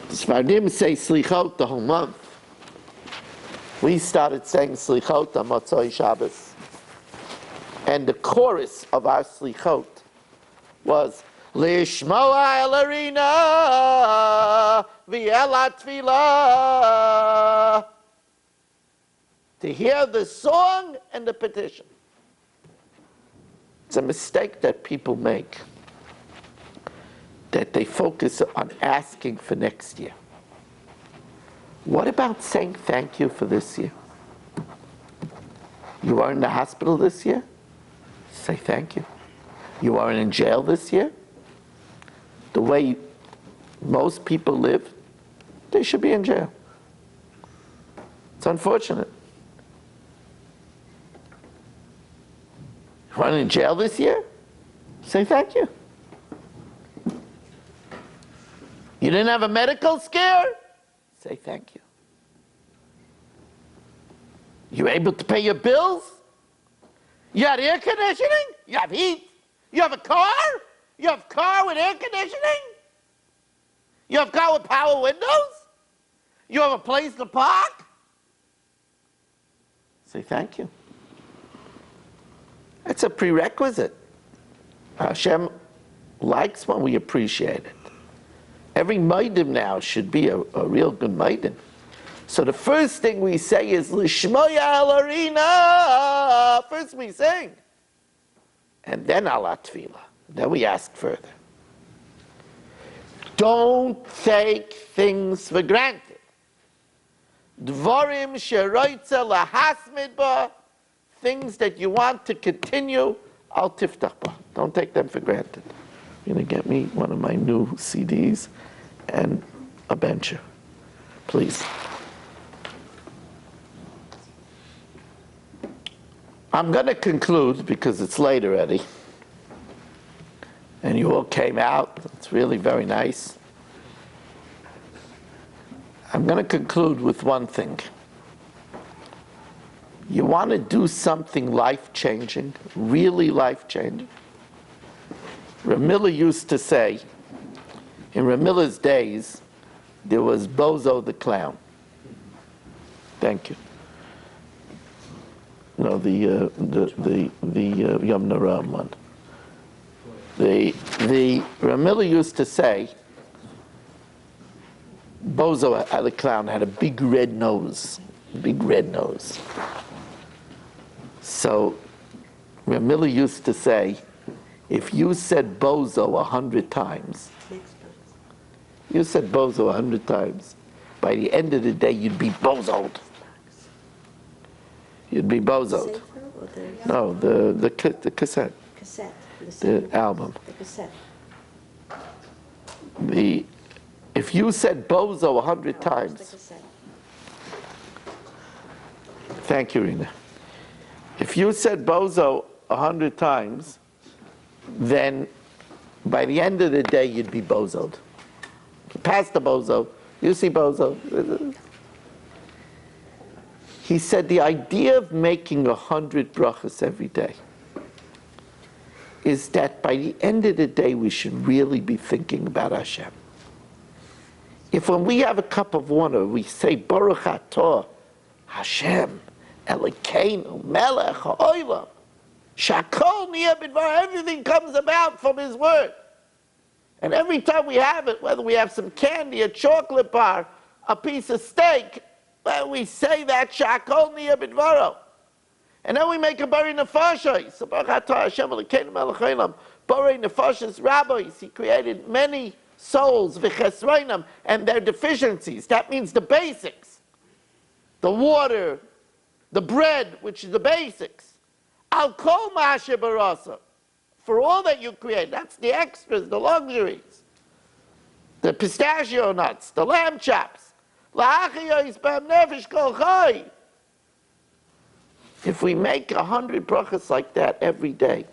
Sfardim say slichot the whole month. We started saying slichot on Motzoi Shabbos. And the chorus of our slichot was Lishmoa el arina v'el tefillah. To hear the song and the petition. It's a mistake that people make, that they focus on asking for next year. What about saying thank you for this year? You are in the hospital this year? Say thank you. You are in jail this year? The way most people live, they should be in jail. It's unfortunate. You are in jail this year? Say thank you. You didn't have a medical scare? Say thank you. You able to pay your bills? You had air conditioning? You have heat? You have a car? You have a car with air conditioning? You have a car with power windows? You have a place to park? Say thank you. That's a prerequisite. Hashem likes when we appreciate it. Every maidim now should be a real good maidim. So the first thing we say is Lishmoya el arina. First we sing. And then ala tefillah. Then we ask further. Don't take things for granted. Dvarim sheroitza lahasmid ba. Things that you want to continue, al tiftach ba. Don't take them for granted. You're going to get me one of my new CDs and a bencher. Please. I'm going to conclude because it's late already. And you all came out. It's really very nice. I'm going to conclude with one thing. You want to do something life-changing, really life-changing? Ramilla used to say, in Ramilla's days, there was Bozo the Clown. Thank you. No, the Yom Naram one. The Ramilla used to say, Bozo the Clown had a big red nose. Big red nose. So, Ramilla used to say, if you said bozo 100 times, you said bozo 100 times, by the end of the day you'd be bozoed. You'd be bozoed. No, the cassette. Cassette. The album. The cassette. If you said bozo 100 times, Thank you, Rina. If you said bozo 100 times, then by the end of the day, you'd be bozoed. Past the bozo, you see bozo. He said the idea of making 100 brachas every day is that by the end of the day, we should really be thinking about Hashem. If when we have a cup of water, we say, Baruch Atah, Hashem, Elokeinu, Melech HaOlam, Shakol Niyeh B'dvar, everything comes about from His word. And every time we have it, whether we have some candy, a chocolate bar, a piece of steak, well, we say that Shakol Niyeh B'dvaro. And then we make a Borei Nefashos. So Baruch Atah Hashem Elokeinu Melech HaOlam, Borei Nefashos rabbis. He created many souls, v'chesroinam, and their deficiencies. That means the basics. The water, the bread, which is the basics. Al kol ma'aseh barasa. For all that you create, that's the extras, the luxuries. The pistachio nuts, the lamb chops. La'achiyos b'hem nefesh kol chai. If we make 100 brachas like that every day,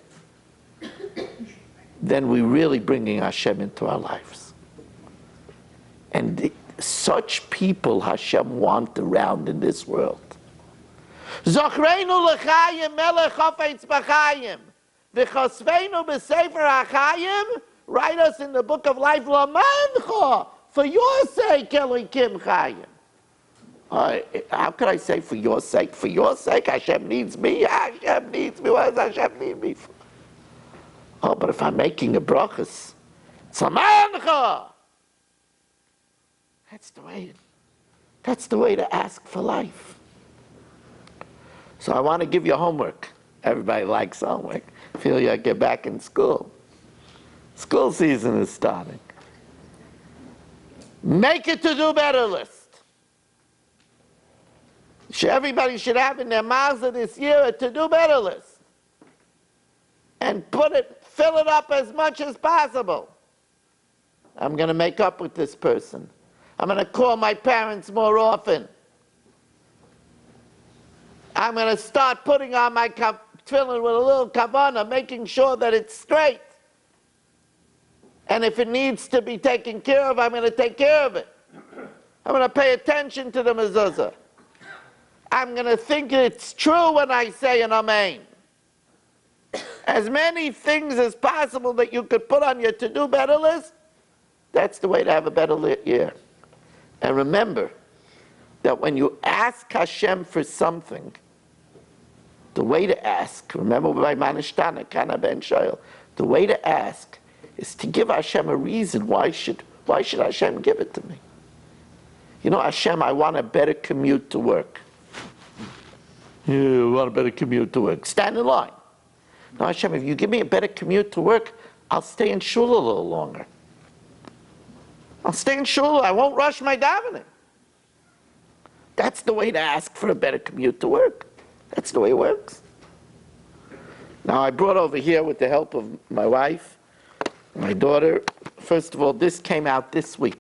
then we're really bringing Hashem into our lives. And such people Hashem wants around in this world. Zochreinu l'chayim melech hafetz b'chayim v'chosveinu b'sefer hachayim. Write us in the book of life, l'mancha, for your sake, Elokim chayim. How could I say for your sake? For your sake, Hashem needs me. Hashem needs me. What does Hashem need me for? Oh, but if I'm making a brachas, Samancha. That's the way to ask for life. So I want to give you homework. Everybody likes homework. Feel you get back in school. School season is starting. Make a to-do better list. Everybody should have in their mazda this year a to-do better list. And fill it up as much as possible. I'm going to make up with this person. I'm going to call my parents more often. I'm going to start putting on my tefillin with a little kavanah, making sure that it's straight. And if it needs to be taken care of, I'm going to take care of it. I'm going to pay attention to the mezuzah. I'm going to think it's true when I say an amen. As many things as possible that you could put on your to-do better list, that's the way to have a better year. And remember that when you ask Hashem for something, the way to ask, remember by Manishtana, Kana ben Shoel, the way to ask is to give Hashem a reason. Why should Hashem give it to me? You know, Hashem, I want a better commute to work. You want a better commute to work. Stand in line. No, Hashem, if you give me a better commute to work, I'll stay in shul a little longer. I'll stay in shul. I won't rush my davening. That's the way to ask for a better commute to work. That's the way it works. Now, I brought over here with the help of my wife, my daughter. First of all, this came out this week.